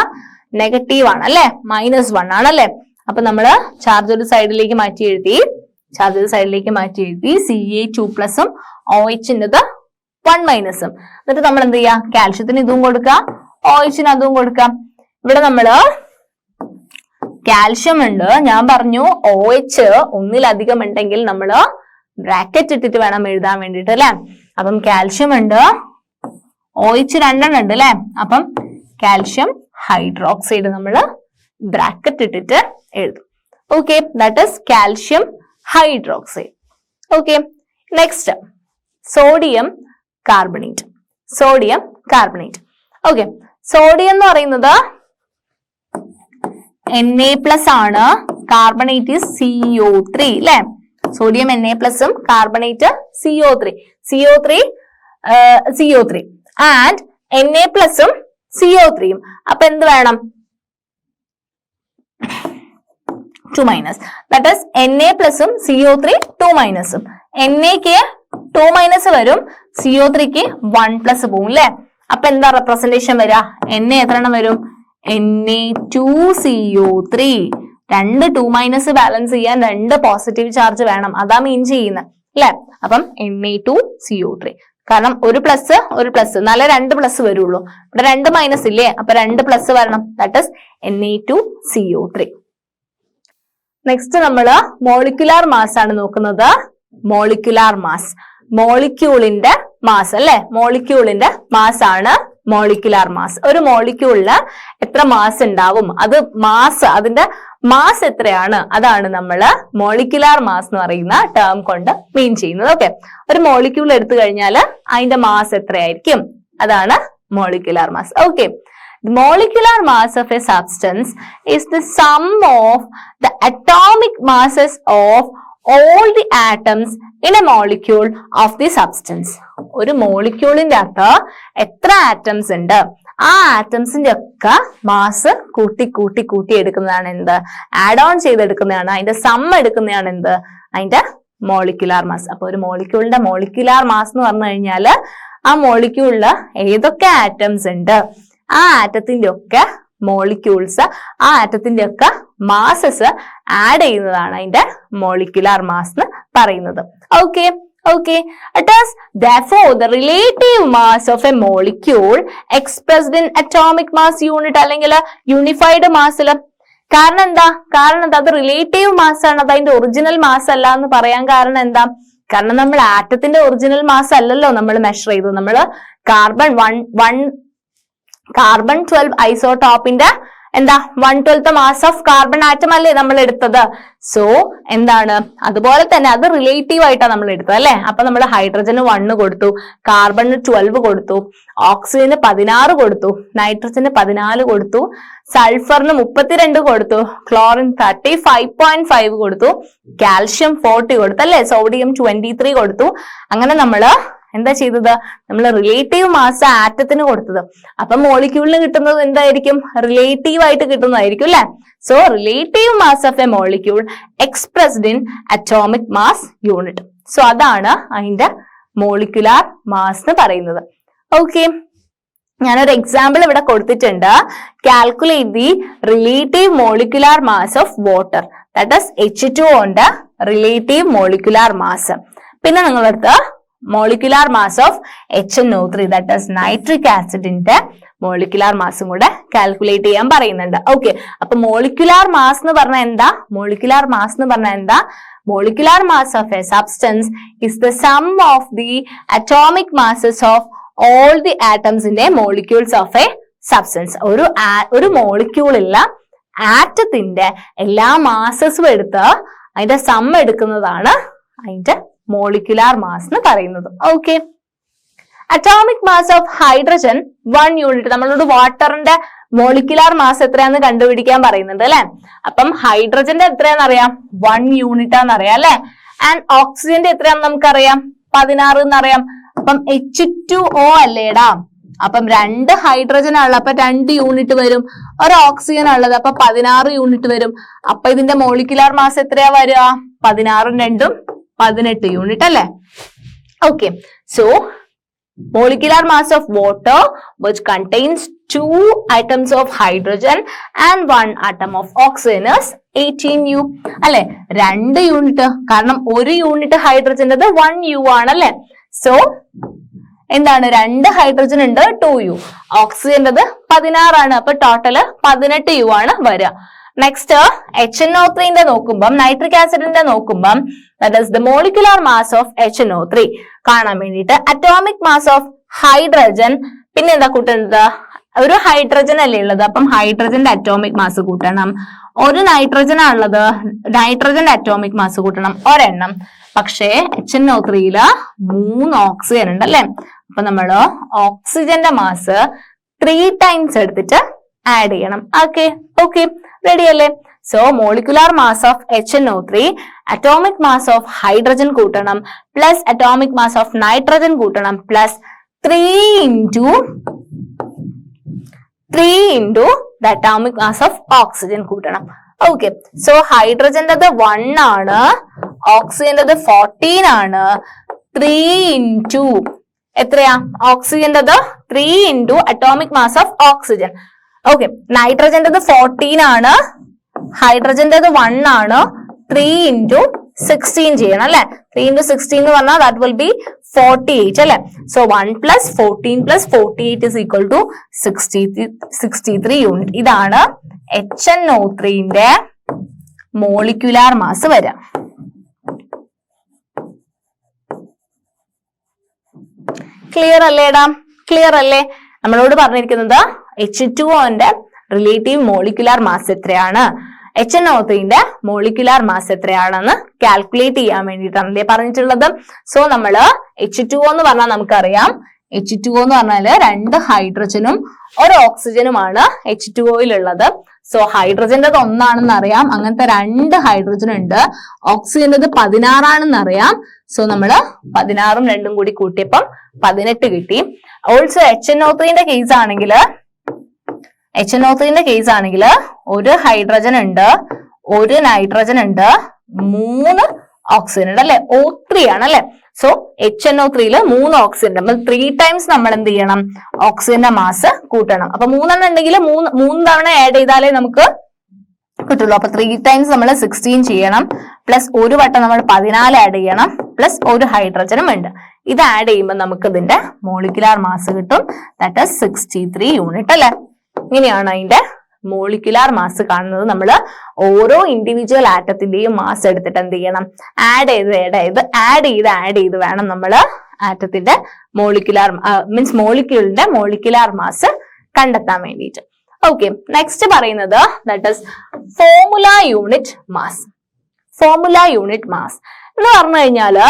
നെഗറ്റീവ് ആണ് അല്ലെ, -1 ആണല്ലേ. അപ്പൊ നമ്മള് ചാർജ് ഒരു സൈഡിലേക്ക് മാറ്റി എഴുതി, Ca2+ഉം OH-ൻ്റെത് 1-ഉം. എന്നിട്ട് നമ്മൾ എന്ത് ചെയ്യാം, കാൽഷ്യത്തിന് ഇതും കൊടുക്കാം, OH-ന് അതും കൊടുക്കാം. ഇവിടെ നമ്മള് കാൽഷ്യം ഉണ്ട്, ഞാൻ പറഞ്ഞു OH ഒന്നിലധികം ഉണ്ടെങ്കിൽ നമ്മള് ബ്രാക്കറ്റ് ഇട്ടിട്ട് വേണം എഴുതാൻ വേണ്ടിട്ട് അല്ലെ. അപ്പം കാൽഷ്യം ഉണ്ട്, OH 2 ഉണ്ട് അല്ലെ. അപ്പം കാൽഷ്യം ഹൈഡ്രോക്സൈഡ് നമ്മള് ബ്രാക്കറ്റ് ഇട്ടിട്ട് എഴുതും. Okay, that is calcium hydroxide. Okay. Next sodium carbonate. Sodium carbonate. Okay. Sodium എന്ന് പറയുന്നത് Na+ ആണ്, കാർബണേറ്റ് ഈസ് CO3 അല്ലെ. സോഡിയം Na+ഉം കാർബണേറ്റ് CO3 ആൻഡ് Na+ഉം CO3യും. അപ്പൊ എന്ത് വേണം, 2-. That is Na+ഉം CO3 2-ഉം. Na-ക്ക് 2- വരും, CO3ക്ക് 1+ പോവും അല്ലെ. അപ്പൊ എന്താ റെപ്രസെന്റേഷൻ വരിക, Na എത്ര എണ്ണം വരും, Na2CO3. 2 2- ബാലൻസ് ചെയ്യാൻ 2 പോസിറ്റീവ് ചാർജ് വേണം, അതാ മീൻ ചെയ്യുന്നത് അല്ലെ. അപ്പം Na2CO3, കാരണം ഒരു പ്ലസ് 2+ വരുള്ളൂ. ഇവിടെ 2- ഇല്ലേ, അപ്പൊ 2+ വരണം, ദാറ്റ് ഈസ് Na2CO3. നെക്സ്റ്റ് നമ്മള് മോളിക്കുലാർ മാസ് ആണ് നോക്കുന്നത്. മോളിക്കുലാർ മാസ്, മോളിക്യൂളിന്റെ മാസ് അല്ലെ, മോളിക്യൂളിന്റെ മാസ് ആണ് മോളിക്കുലാർ മാസ്. ഒരു മോളിക്യൂളിന് എത്ര മാസ് ഉണ്ടാവും, അത് മാസ്, അതിന്റെ മാസ് എത്രയാണ്, അതാണ് നമ്മള് മോളിക്കുലാർ മാസ് എന്ന് പറയുന്ന ടേം കൊണ്ട് മീൻ ചെയ്യുന്നത്. ഓക്കെ. ഒരു മോളിക്യൂൾ എടുത്തു കഴിഞ്ഞാൽ അതിന്റെ മാസ് എത്രയായിരിക്കും, അതാണ് molecular mass. Okay. The molecular mass of a substance is the sum of the atomic masses of all the atoms in a molecule of the substance. ഒരു മോളിക്യൂളിന്റെ അകത്ത് എത്ര ആറ്റംസ് ഉണ്ട്, ആ ആറ്റംസിന്റെ ഒക്കെ മാസ് കൂട്ടി എടുക്കുന്നതാണ് എന്ത്, ആഡ് ഓൺ ചെയ്തെടുക്കുന്നതാണ്, അതിന്റെ സം എടുക്കുന്നതാണ് എന്ത്, അതിന്റെ മോളിക്യുലാർ മാസ്. അപ്പൊ ഒരു മോളിക്യൂളിന്റെ മോളിക്യുലാർ മാസ് എന്ന് പറഞ്ഞു കഴിഞ്ഞാൽ ആ മോളിക്യൂളില് ഏതൊക്കെ ആറ്റംസ് ഉണ്ട്, ആ ആറ്റത്തിന്റെ ഒക്കെ മോളിക്യൂൾസ്, ആ ആറ്റത്തിന്റെ ഒക്കെ മാസസ് ആഡ് ചെയ്യുന്നതാണ് അതിന്റെ മോളിക്യുലാർ മാസ് എന്ന് പറയുന്നത്. Okay Okay, it is therefore the relative mass of a molecule expressed in atomic mass unit അല്ലെങ്കിൽ യൂണിഫൈഡ് മാസിൽ. കാരണം എന്താ അത് റിലേറ്റീവ് മാസ് ആണ്, അത് അതിന്റെ ഒറിജിനൽ മാസ് അല്ല എന്ന് പറയാൻ കാരണം എന്താ? കാരണം നമ്മൾ ആറ്റത്തിന്റെ ഒറിജിനൽ മാസ് അല്ലല്ലോ നമ്മൾ മെഷർ ചെയ്തു. നമ്മൾ കാർബൺ 12 ഐസോടോപ്പിന്റെ എന്താ 1/12 മാസ് ഓഫ് കാർബൺ ആറ്റം അല്ലേ നമ്മൾ എടുത്തത്. സോ എന്താണ്, അതുപോലെ തന്നെ അത് റിലേറ്റീവ് ആയിട്ടാണ് നമ്മൾ എടുത്തത് അല്ലെ. അപ്പൊ നമ്മൾ ഹൈഡ്രജന് 1 കൊടുത്തു, കാർബണിന് 12 കൊടുത്തു, ഓക്സിജന് 16 കൊടുത്തു, നൈട്രജന് 14 കൊടുത്തു, സൾഫറിന് 32 കൊടുത്തു, ക്ലോറിൻ 35.5 കൊടുത്തു, കാൽഷ്യം 40 കൊടുത്തു അല്ലെ, സോഡിയം 23 കൊടുത്തു. അങ്ങനെ നമ്മള് എന്താ ചെയ്തത്, നമ്മൾ റിലേറ്റീവ് മാസ് ആറ്റത്തിന് കൊടുത്തത്. അപ്പൊ മോളിക്യൂളിന് കിട്ടുന്നത് എന്തായിരിക്കും, റിലേറ്റീവ് ആയിട്ട് കിട്ടുന്നതായിരിക്കും അല്ലെ. So relative mass of A molecule expressed in atomic mass unit. So അതാണ് അതിന്റെ മോളിക്യുലാർ മാസ് എന്ന് പറയുന്നത്. ഓക്കെ, ഞാനൊരു എക്സാമ്പിൾ ഇവിടെ കൊടുത്തിട്ടുണ്ട്. Calculate the relative molecular mass of water, that is H2O ഉണ്ട് റിലേറ്റീവ് മോളിക്യുലാർ മാസ്. പിന്നെ നിങ്ങളടുത്ത് molecular mass of HNO3, that is nitric ആസിഡിന്റെ മോളിക്യുലാർ മാസും കൂടെ കാൽക്കുലേറ്റ് ചെയ്യാൻ പറയുന്നുണ്ട്. ഓക്കെ, അപ്പൊ മോളിക്യുലാർ മാസ് എന്ന് പറഞ്ഞാൽ എന്താ, molecular mass of a substance is the sum of the atomic masses of all the atoms in A molecules of a substance. ഒരു മോളിക്യൂളില്ല ആറ്റത്തിന്റെ എല്ലാ മാസസും എടുത്ത് അതിന്റെ സം എടുക്കുന്നതാണ് അതിന്റെ മോളിക്യുലാർ മാസ് എന്ന് പറയുന്നത്. Okay, atomic mass of hydrogen 1 unit. നമ്മളോട് വാട്ടറിന്റെ മോളിക്യുലാർ മാസ് എത്രയാന്ന് കണ്ടുപിടിക്കാൻ പറയുന്നുണ്ട് അല്ലെ. അപ്പം ഹൈഡ്രജന്റെ എത്രയാന്ന് അറിയാം, 1 യൂണിറ്റ് ആണെന്ന് അറിയാം അല്ലെ. ആൻഡ് ഓക്സിജന്റെ എത്രയാന്ന് നമുക്കറിയാം, 16 എന്നറിയാം. അപ്പം H2O അല്ലേടാ. അപ്പം 2 ഹൈഡ്രജൻ ഉള്ളത്, അപ്പൊ 2 യൂണിറ്റ് വരും. ഒരു ഓക്സിജൻ ഉള്ളത്, അപ്പൊ 16 യൂണിറ്റ് വരും. അപ്പൊ ഇതിന്റെ മോളിക്യുലാർ മാസ് എത്രയാ വരിക, 16ഉം 2ഉം 18 യൂണിറ്റ് അല്ലെ. Okay, so molecular mass of water which contains 2 atoms of hydrogen and 1 atom of oxygen is 18U അല്ലെ. 2 യൂണിറ്റ്, കാരണം 1 യൂണിറ്റ് ഹൈഡ്രജൻ്റെത് 1U ആണല്ലേ. സോ എന്താണ്, 2 ഹൈഡ്രജൻ ഉണ്ട് 2U, ഓക്സിജൻ്റെത് 16 ആണ്, അപ്പൊ ടോട്ടല് 18U ആണ് വരിക. നെക്സ്റ്റ് HNO3 നോക്കുമ്പം, നൈട്രിക് ആസിഡിന്റെ നോക്കുമ്പം, that is the molecular mass of HNO3 കാണാൻ വേണ്ടിയിട്ട് അറ്റോമിക് മാസ് ഓഫ് ഹൈഡ്രജൻ, പിന്നെ എന്താ കൂട്ടേണ്ടത്, ഒരു ഹൈഡ്രജൻ അല്ലേ ഉള്ളത്, അപ്പം ഹൈഡ്രജന്റെ അറ്റോമിക് മാസ് കൂട്ടണം. ഒരു നൈട്രജൻ ഉള്ളത്, നൈട്രജന്റെ അറ്റോമിക് മാസ് കൂട്ടണം ഒരെണ്ണം. പക്ഷേ HNO3 3 ഓക്സിജൻ ഉണ്ട് അല്ലെ. അപ്പൊ നമ്മള് ഓക്സിജന്റെ മാസ് 3 ടൈംസ് എടുത്തിട്ട് ആഡ് ചെയ്യണം. ഓക്കെ, റെഡി അല്ലേ. So molecular mass of HNO3, atomic mass of hydrogen കൂട്ടണം, plus atomic mass of nitrogen കൂട്ടണം, plus 3 into the atomic mass of oxygen കൂട്ടണം. ഓക്കെ, സോ ഹൈഡ്രജൻ്റെത് 1 ആണ്, ഓക്സിജൻ്റെത് 14 ആണ്. 3 into എത്രയാ, ഓക്സിജൻ്റെത് 3 into atomic mass of oxygen. Okay, നൈട്രജൻ്റെത് 14 ആണ്, ഹൈഡ്രജൻ്റെത് 1 ആണ്. 3 into 16 ചെയ്യണം അല്ലെ. 3 into 16 എന്ന് പറഞ്ഞാൽ that will be 48 അല്ലെ. So 1 plus 14 plus 48 is equal to 63 unit. ഇതാണ് HNO3ന്റെ മോളിക്യുലാർ മാസ് വരിക. ക്ലിയർ അല്ലേടാ, ക്ലിയർ അല്ലേ. നമ്മളോട് പറഞ്ഞിരിക്കുന്നത് H2Oന്റെ റിലേറ്റീവ് മോളിക്യുലാർ മാസ് എത്രയാണ്, HNO3ന്റെ മോളിക്യുലാർ മാസ് എത്രയാണെന്ന് കാൽക്കുലേറ്റ് ചെയ്യാൻ വേണ്ടിയിട്ടാണ് പറഞ്ഞിട്ടുള്ളത്. സോ നമ്മള് H2O എന്ന് പറഞ്ഞാൽ നമുക്കറിയാം H2O എന്ന് പറഞ്ഞാല് 2 ഹൈഡ്രജനും 1 ഓക്സിജനുമാണ് H2Oയിലുള്ളത്. സോ ഹൈഡ്രജന്റെ 1 ആണെന്ന് അറിയാം, അങ്ങനത്തെ 2 ഹൈഡ്രജൻ ഉണ്ട്. ഓക്സിജന്റെ 16 ആണെന്ന് അറിയാം. സോ നമ്മള് 16ഉം 2ഉം കൂടി കൂട്ടിയപ്പം 18 കിട്ടി. ഓൾസോ HNO3ന്റെ കേസ് ആണെങ്കിൽ 1 ഹൈഡ്രജൻ ഉണ്ട്, 1 നൈട്രജൻ ഉണ്ട്, 3 ഓക്സിജൻ ഉണ്ട് അല്ലെ, O3 ആണ് അല്ലെ. സോ HNO3 3 ഓക്സിജൻ ഉണ്ട്. 3 ടൈംസ് നമ്മൾ എന്ത് ചെയ്യണം, ഓക്സിജന്റെ മാസ് കൂട്ടണം. അപ്പൊ 3 എണ്ണം ഉണ്ടെങ്കിൽ 3 തവണ ആഡ് ചെയ്താലേ നമുക്ക് കിട്ടുള്ളൂ. അപ്പൊ 3 ടൈംസ് നമ്മൾ 16 ചെയ്യണം, പ്ലസ് 1 വട്ടം നമ്മൾ 14 ആഡ് ചെയ്യണം, പ്ലസ് 1 ഹൈഡ്രജനും ഉണ്ട്. ഇത് ആഡ് ചെയ്യുമ്പോൾ നമുക്ക് ഇതിന്റെ മോളിക്കുലാർ മാസ് കിട്ടും. ദാറ്റ് ഈസ് 63 യൂണിറ്റ് അല്ലെ. ഇങ്ങനെയാണ് അതിന്റെ മോളിക്കുലാർ മാസ് കാണുന്നത്. നമ്മൾ ഓരോ ഇൻഡിവിജ്വൽ ആറ്റത്തിന്റെയും മാസ് എടുത്തിട്ട് എന്ത് ചെയ്യണം, ആഡ് ചെയ്ത് വേണം നമ്മൾ ആറ്റത്തിന്റെ മോളിക്കുലാർ മോളിക്യൂളിന്റെ മോളിക്കുലാർ മാസ് കണ്ടെത്താൻ വേണ്ടിയിട്ട്. ഓക്കെ, നെക്സ്റ്റ് പറയുന്നത് that is formula unit mass. Formula unit mass എന്ന് പറഞ്ഞു കഴിഞ്ഞാല്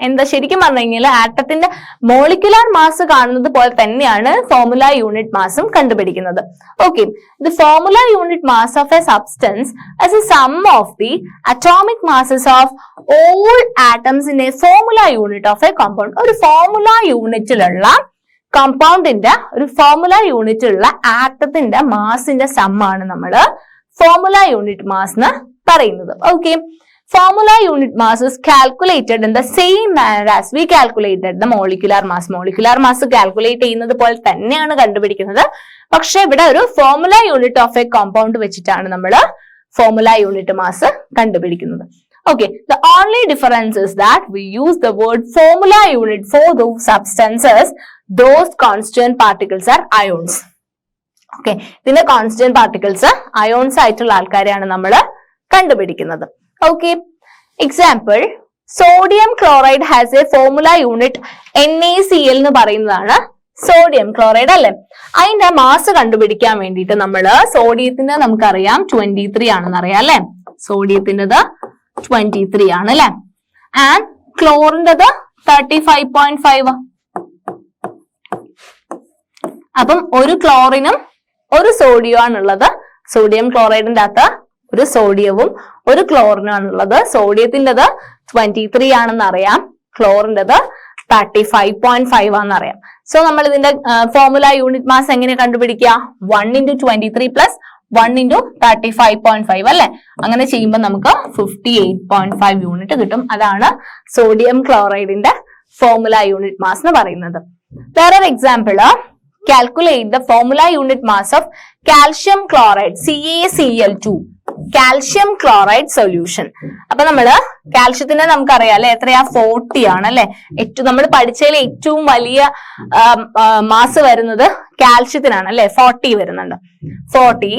എന്താ, ശരിക്കും പറഞ്ഞു കഴിഞ്ഞാൽ ആറ്റത്തിന്റെ മോളിക്കുലാർ മാസ് കാണുന്നത് പോലെ തന്നെയാണ് ഫോർമുല യൂണിറ്റ് മാസും കണ്ടുപിടിക്കുന്നത്. Okay, the formula unit mass of a substance as a sum of the atomic masses of all atoms in a formula unit of a compound. ഒരു ഫോർമുല യൂണിറ്റിലുള്ള കോമ്പൗണ്ടിന്റെ, ഒരു ഫോർമുല യൂണിറ്റിലുള്ള ആറ്റത്തിന്റെ മാസിന്റെ സമ്മാണ് നമ്മൾ ഫോർമുല യൂണിറ്റ് മാസ് എന്ന് പറയുന്നത്. Okay, formula unit mass is calculated in the same manner as we calculated the molecular mass. Molecular mass calculate ചെയ്യുന്നത് പോലെ തന്നെയാണ് കണ്ടുപിടിക്കുന്നത്. പക്ഷെ ഇവിടെ ഒരു formula unit of a compound വെച്ചിട്ടാണ് നമ്മൾ ഫോർമുല യൂണിറ്റ് മാസ് കണ്ടുപിടിക്കുന്നത്. Okay, the only difference is that we use the word formula unit for those substances. Those constant particles are ions. Okay, ഇതിന്റെ കോൺസ്റ്റന്റ് പാർട്ടിക്കിൾസ് അയോൺസ് ആയിട്ടുള്ള ആൾക്കാരെയാണ് നമ്മൾ കണ്ടുപിടിക്കുന്നത്. Okay, example, sodium chloride has a formula unit NaCl എന്ന് പറയുന്നതാണ് സോഡിയം ക്ലോറൈഡ് അല്ലെ. അതിന്റെ മാസ് കണ്ടുപിടിക്കാൻ വേണ്ടിയിട്ട് നമ്മള് സോഡിയത്തിന്റെ നമുക്കറിയാം 23 ആണെന്ന് അറിയാം അല്ലെ. സോഡിയത്തിൻ്റെത് 23 ആണ് അല്ലെ. ആൻഡ് ക്ലോറിൻ്റെത് 35.5. അപ്പം ഒരു ക്ലോറിനും ഒരു സോഡിയം ആണുള്ളത്. സോഡിയം ക്ലോറൈഡിന്റെ അകത്ത് ഒരു സോഡിയവും ഒരു ക്ലോറിനും ആണുള്ളത്. സോഡിയത്തിൻ്റെത് 23 ആണെന്ന് അറിയാം, ക്ലോറിൻ്റെത് 35.5 ആണെന്ന് അറിയാം. സോ നമ്മൾ ഇതിന്റെ ഫോർമുല യൂണിറ്റ് മാസ് എങ്ങനെ കണ്ടുപിടിക്കുക? 1 × 23 പ്ലസ് 1 × 35.5 അല്ലെ. അങ്ങനെ ചെയ്യുമ്പോൾ നമുക്ക് 58.5 യൂണിറ്റ് കിട്ടും. അതാണ് സോഡിയം ക്ലോറൈഡിന്റെ ഫോർമുല യൂണിറ്റ് മാസ് എന്ന് പറയുന്നത്. വേറൊരു example, calculate the formula unit mass of calcium chloride CaCl2 calcium chloride solution. അപ്പൊ നമ്മള് കാൽഷ്യത്തിന്റെ നമുക്കറിയാം അല്ലെ, എത്രയാ 40 ആണ് അല്ലെ. നമ്മൾ പഠിച്ചതിൽ ഏറ്റവും വലിയ മാസ് വരുന്നത് കാൽഷ്യത്തിനാണ് അല്ലെ, 40 വരുന്നുണ്ട്. 40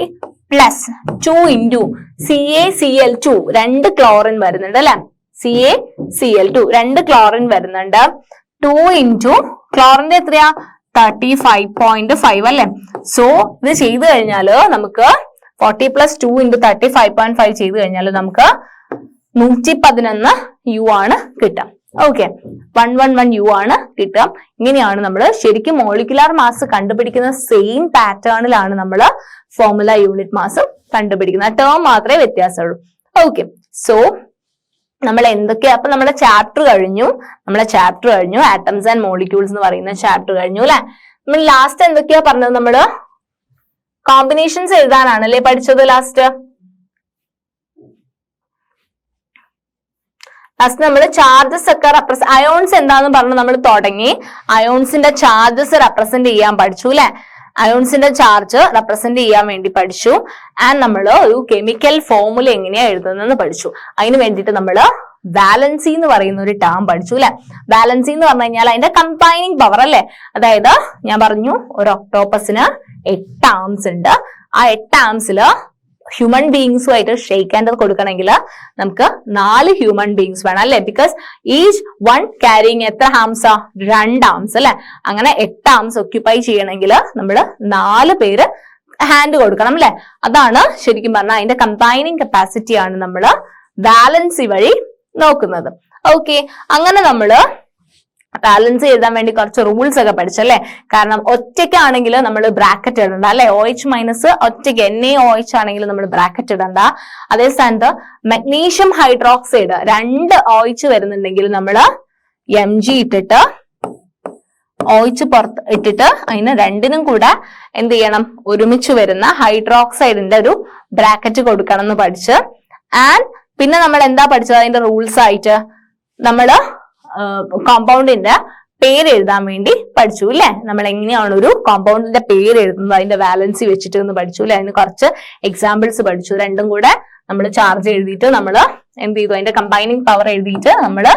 പ്ലസ് 2 × CaCl2 2 ക്ലോറിൻ വരുന്നുണ്ട് അല്ലെ. CaCl2 2 ക്ലോറിൻ വരുന്നുണ്ട്. 2 × ക്ലോറിന്റെ എത്രയാ 35.5 അല്ലെ. സോ ഇത് ചെയ്തു കഴിഞ്ഞാല് നമുക്ക് 40 പ്ലസ് 2 × 35.5 ചെയ്ത് കഴിഞ്ഞാൽ നമുക്ക് 111 U ആണ് കിട്ടാം. ഓക്കെ, 111 U ആണ് കിട്ടാം. ഇങ്ങനെയാണ് നമ്മൾ ശരിക്കും മോളിക്കുലാർ മാസ് കണ്ടുപിടിക്കുന്ന സെയിം പാറ്റേണിലാണ് നമ്മൾ ഫോർമുല യൂണിറ്റ് മാസ് കണ്ടുപിടിക്കുന്നത്. ടേം മാത്രമേ വ്യത്യാസമുള്ളൂ. ഓക്കെ, സോ നമ്മൾ എന്തൊക്കെയാ, അപ്പൊ നമ്മുടെ ചാപ്റ്റർ കഴിഞ്ഞു. ആറ്റംസ് ആൻഡ് മോളിക്യൂൾസ് എന്ന് പറയുന്ന ചാപ്റ്റർ കഴിഞ്ഞു അല്ലെ. നമ്മൾ ലാസ്റ്റ് എന്തൊക്കെയാ പറഞ്ഞത്? നമ്മള് കോമ്പിനേഷൻസ് എഴുതാനാണല്ലേ പഠിച്ചത്. ലാസ്റ്റ് നമ്മൾ ചാർജസ് ഒക്കെ അയോൺസ് എന്താന്ന് പറഞ്ഞ് നമ്മൾ തുടങ്ങി. അയോൺസിന്റെ ചാർജസ് റെപ്രസെന്റ് ചെയ്യാൻ പഠിച്ചു അല്ലെ. അയോൺസിന്റെ ചാർജ് റെപ്രസെന്റ് ചെയ്യാൻ വേണ്ടി പഠിച്ചു. ആൻഡ് നമ്മൾ ഒരു കെമിക്കൽ ഫോർമുല എങ്ങനെയാ എഴുതുന്നതെന്ന് പഠിച്ചു. അതിന് വേണ്ടിയിട്ട് നമ്മൾ വാലൻസി എന്ന് പറയുന്ന ഒരു ടേം പഠിച്ചു അല്ലെ. വാലൻസി എന്ന് പറഞ്ഞു കഴിഞ്ഞാൽ അതിന്റെ കമ്പൈനിങ് പവർ അല്ലെ. അതായത് ഞാൻ പറഞ്ഞു ഒരു ഒക്ടോപ്പസിന് 8 ആംസ് ഉണ്ട്. ആ 8 ആംസില് ഹ്യൂമൻ ബീയിങ്സുമായിട്ട് ഷെയ്ക്ക് ഹാൻഡ് കൊടുക്കണമെങ്കിൽ നമുക്ക് 4 ഹ്യൂമൻ ബീയിങ്സ് വേണം അല്ലെ. ബിക്കോസ് ഈച്ച് വൺ ക്യാരിങ് എത്ര ആംസാ? 2 ആംസ് അല്ലെ. അങ്ങനെ 8 ആംസ് ഒക്യുപ്പൈ ചെയ്യണമെങ്കിൽ നമ്മൾ 4 പേര് ഹാൻഡ് കൊടുക്കണം അല്ലെ. അതാണ് ശരിക്കും പറഞ്ഞാൽ അതിന്റെ കമ്പൈനിങ് കപ്പാസിറ്റി ആണ് നമ്മൾ വാലൻസി വഴി നോക്കുന്നത്. ഓക്കെ, അങ്ങനെ നമ്മള് ബാലൻസ് എഴുതാൻ വേണ്ടി കുറച്ച് റൂൾസ് ഒക്കെ പഠിച്ചല്ലേ. കാരണം ഒറ്റയ്ക്കാണെങ്കിൽ നമ്മൾ ബ്രാക്കറ്റ് ഇടണ്ട അല്ലെ. OH മൈനസ് ഒറ്റയ്ക്ക് NaOH ആണെങ്കിൽ നമ്മൾ ബ്രാക്കറ്റ് ഇടണ്ട. അതേ സ്ഥാനത്ത് മഗ്നീഷ്യം ഹൈഡ്രോക്സൈഡ് 2 OH വരുന്നുണ്ടെങ്കിൽ നമ്മൾ Mg ഇട്ടിട്ട് OH പുറത്ത് ഇട്ടിട്ട് അതിന് രണ്ടിനും കൂടെ എന്ത് ചെയ്യണം, ഒരുമിച്ച് വരുന്ന ഹൈഡ്രോക്സൈഡിന്റെ ഒരു ബ്രാക്കറ്റ് കൊടുക്കണം എന്ന് പഠിച്ച്. ആൻഡ് പിന്നെ നമ്മൾ എന്താ പഠിച്ചത്, അതിന്റെ റൂൾസ് ആയിട്ട് നമ്മള് കോമ്പൗണ്ടിന്റെ പേര് എഴുതാൻ വേണ്ടി പഠിച്ചു അല്ലെ. നമ്മൾ എങ്ങനെയാണ് ഒരു കോമ്പൗണ്ടിന്റെ പേര് എഴുതുന്നത്, അതിന്റെ വാലൻസി വെച്ചിട്ട് എന്ന് പഠിച്ചു അല്ലെ. അതിന് കുറച്ച് എക്സാമ്പിൾസ് പഠിച്ചു. രണ്ടും കൂടെ നമ്മൾ ചാർജ് എഴുതിയിട്ട് നമ്മൾ എന്ത് ചെയ്തു, അതിന്റെ കമ്പൈനിങ് പവർ എഴുതിയിട്ട് നമ്മൾ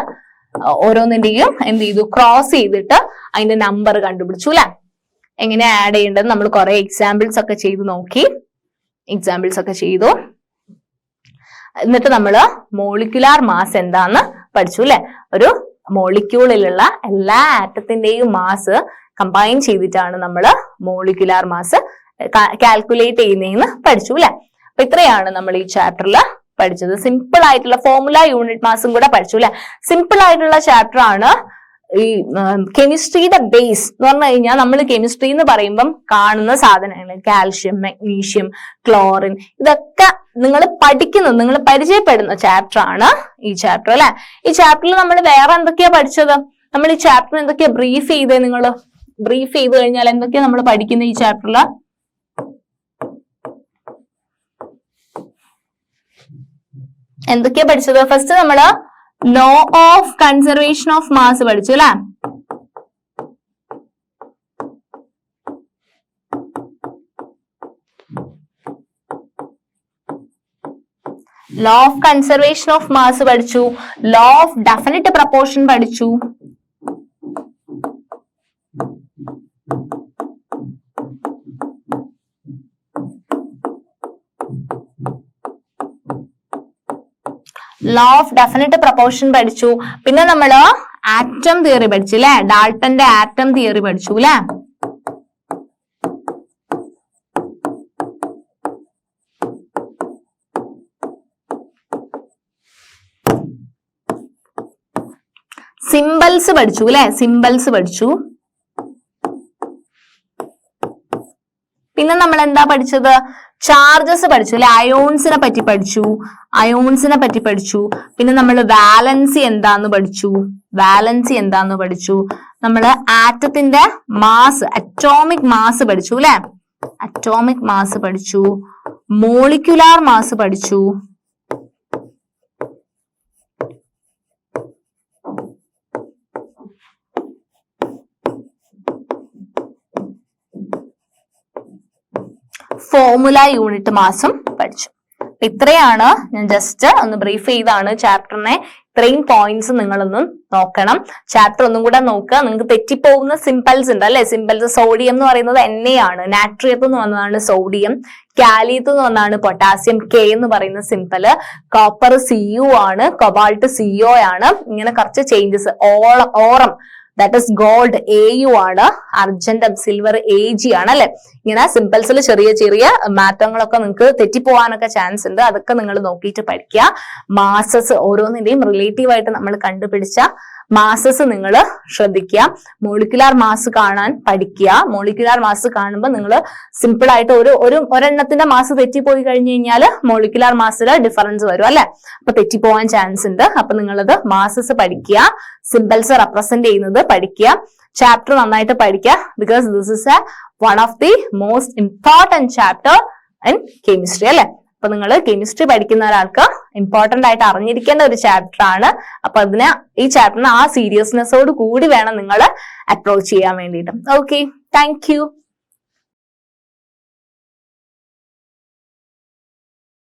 ഓരോന്നിന്റെയും എന്ത് ചെയ്തു, ക്രോസ് ചെയ്തിട്ട് അതിന്റെ നമ്പർ കണ്ടുപിടിച്ചു അല്ലെ. എങ്ങനെ ആഡ് ചെയ്യേണ്ടത് നമ്മൾ കുറെ എക്സാമ്പിൾസ് ഒക്കെ ചെയ്തു നോക്കി. എന്നിട്ട് നമ്മള് മോളിക്കുലാർ മാസ് എന്താന്ന് പഠിച്ചു അല്ലെ. ഒരു മോളിക്യൂളിലുള്ള എല്ലാ ആറ്റത്തിന്റെയും മാസ് കമ്പൈൻ ചെയ്തിട്ടാണ് നമ്മൾ മോളിക്കുലാർ മാസ് കാൽക്കുലേറ്റ് ചെയ്യുന്നതെന്ന് പഠിച്ചു അല്ലെ. അപ്പൊ ഇത്രയാണ് നമ്മൾ ഈ ചാപ്റ്ററിൽ പഠിച്ചത്. സിമ്പിൾ ആയിട്ടുള്ള ഫോർമുല യൂണിറ്റ് മാസും കൂടെ പഠിച്ചു അല്ലെ. സിമ്പിൾ ആയിട്ടുള്ള ചാപ്റ്റർ ആണ് ഈ കെമിസ്ട്രിയുടെ ബേസ് എന്ന് പറഞ്ഞു കഴിഞ്ഞാൽ. നമ്മൾ കെമിസ്ട്രി എന്ന് പറയുമ്പം കാണുന്ന സാധനങ്ങൾ കാൽഷ്യം, മഗ്നീഷ്യം, ക്ലോറിൻ, ഇതൊക്കെ നിങ്ങൾ പഠിക്കുന്നത്, നിങ്ങൾ പരിചയപ്പെടുന്ന ചാപ്റ്റർ ആണ് ഈ ചാപ്റ്റർ അല്ലെ. ഈ ചാപ്റ്ററിൽ നമ്മൾ വേറെ എന്തൊക്കെയാ പഠിച്ചത്, നമ്മൾ ഈ ചാപ്റ്റർ എന്തൊക്കെയാ ബ്രീഫ് ചെയ്തേ, നിങ്ങൾ ബ്രീഫ് ചെയ്ത് കഴിഞ്ഞാൽ എന്തൊക്കെയാ നമ്മൾ പഠിക്കുന്നത് ഈ ചാപ്റ്ററിൽ? എന്തൊക്കെയാ പഠിച്ചത്? ഫസ്റ്റ് നമ്മള് law of conservation of mass പഠിച്ചു അല്ലെ. Law of conservation of mass പഠിച്ചു. ലോ ഓഫ് ഡെഫിനിറ്റ് പ്രപ്പോർഷൻ പഠിച്ചു. ലോ ഓഫ് ഡെഫിനിറ്റ് പ്രപ്പോർഷൻ പഠിച്ചു. പിന്നെ നമ്മള് ആറ്റം തിയറി പഠിച്ചു അല്ലെ. ഡാൾട്ടന്റെ ആറ്റം തിയറി പഠിച്ചു അല്ലെ. സിംബൽസ് പഠിച്ചു അല്ലെ. സിംബൽസ് പഠിച്ചു. പിന്നെ നമ്മൾ എന്താ പഠിച്ചത്? ചാർജസ് പഠിച്ചു അല്ലെ. അയോൺസിനെ പറ്റി പഠിച്ചു. പിന്നെ നമ്മൾ വാലൻസി എന്താന്ന് പഠിച്ചു. നമ്മള് ആറ്റത്തിന്റെ മാസ്, അറ്റോമിക് മാസ് പഠിച്ചു അല്ലെ. അറ്റോമിക് മാസ് പഠിച്ചു. മോളിക്യുലാർ മാസ് പഠിച്ചു. ഫോർമുല യൂണിറ്റ് മാസും പഠിച്ചു. ഇത്രയാണ്, ഞാൻ ജസ്റ്റ് ഒന്ന് ബ്രീഫ് ചെയ്താണ് ചാപ്റ്ററിനെ. ഇത്രയും പോയിന്റ്സ് നിങ്ങളൊന്നും നോക്കണം. ചാപ്റ്റർ ഒന്നും കൂടെ നോക്കുക. നിങ്ങൾക്ക് തെറ്റിപ്പോകുന്ന സിംപിൾസ് ഉണ്ട് അല്ലെ. സിംപിൾസ് സോഡിയം എന്ന് പറയുന്നത് Na ആണ്. നാട്രിയത്ത് നിന്ന് വന്നതാണ് സോഡിയം. കാലിയത്ത് നിന്ന് വന്നതാണ് പൊട്ടാസ്യം. K എന്ന് പറയുന്ന സിംപിള്. കോപ്പർ Cu ആണ്. കൊബാൾട്ട് CO ആണ്. ഇങ്ങനെ കുറച്ച് changes. Aurum that is gold Au ആണ്. അർജന്റം സിൽവർ Ag ആണ് അല്ലെ. ഇങ്ങനെ സിംപിൾസിൽ ചെറിയ ചെറിയ മാറ്റങ്ങളൊക്കെ നിങ്ങൾക്ക് തെറ്റിപ്പോവാനൊക്കെ ചാൻസ് ഉണ്ട്. അതൊക്കെ നിങ്ങൾ നോക്കിയിട്ട് പഠിക്കുക. മാസസ് ഓരോന്നിന്റെയും റിലേറ്റീവ് ആയിട്ട് നമ്മൾ കണ്ടുപിടിച്ച മാസസ് നിങ്ങൾ ശ്രദ്ധിക്കുക. മോളിക്കുലാർ മാസ് കാണാൻ പഠിക്കുക. മോളിക്കുലാർ മാസ് കാണുമ്പോൾ നിങ്ങൾ സിമ്പിൾ ആയിട്ട് ഒരെണ്ണത്തിന്റെ മാസ് തെറ്റിപ്പോയി കഴിഞ്ഞു കഴിഞ്ഞാൽ മോളിക്കുലാർ മാസിൽ ഡിഫറൻസ് വരും അല്ലെ. അപ്പൊ തെറ്റിപ്പോവാൻ ചാൻസ് ഉണ്ട്. അപ്പൊ നിങ്ങളത് മാസസ് പഠിക്കുക. സിംബൽസ് റെപ്രസെന്റ് ചെയ്യുന്നത് പഠിക്കുക. ചാപ്റ്റർ നന്നായിട്ട് പഠിക്കുക. Because this is one of the most important chapter in chemistry അല്ലെ. അപ്പൊ നിങ്ങൾ കെമിസ്ട്രി പഠിക്കുന്ന ഒരാൾക്ക് ഇമ്പോർട്ടന്റ് ആയിട്ട് അറിഞ്ഞിരിക്കേണ്ട ഒരു ചാപ്റ്റർ ആണ്. അപ്പൊ ഈ ചാപ്റ്ററിന് ആ സീരിയസ്നെസ്സോട് കൂടി വേണം നിങ്ങൾ അപ്രോച്ച് ചെയ്യാൻ വേണ്ടിയിട്ട്. Okay, thank you.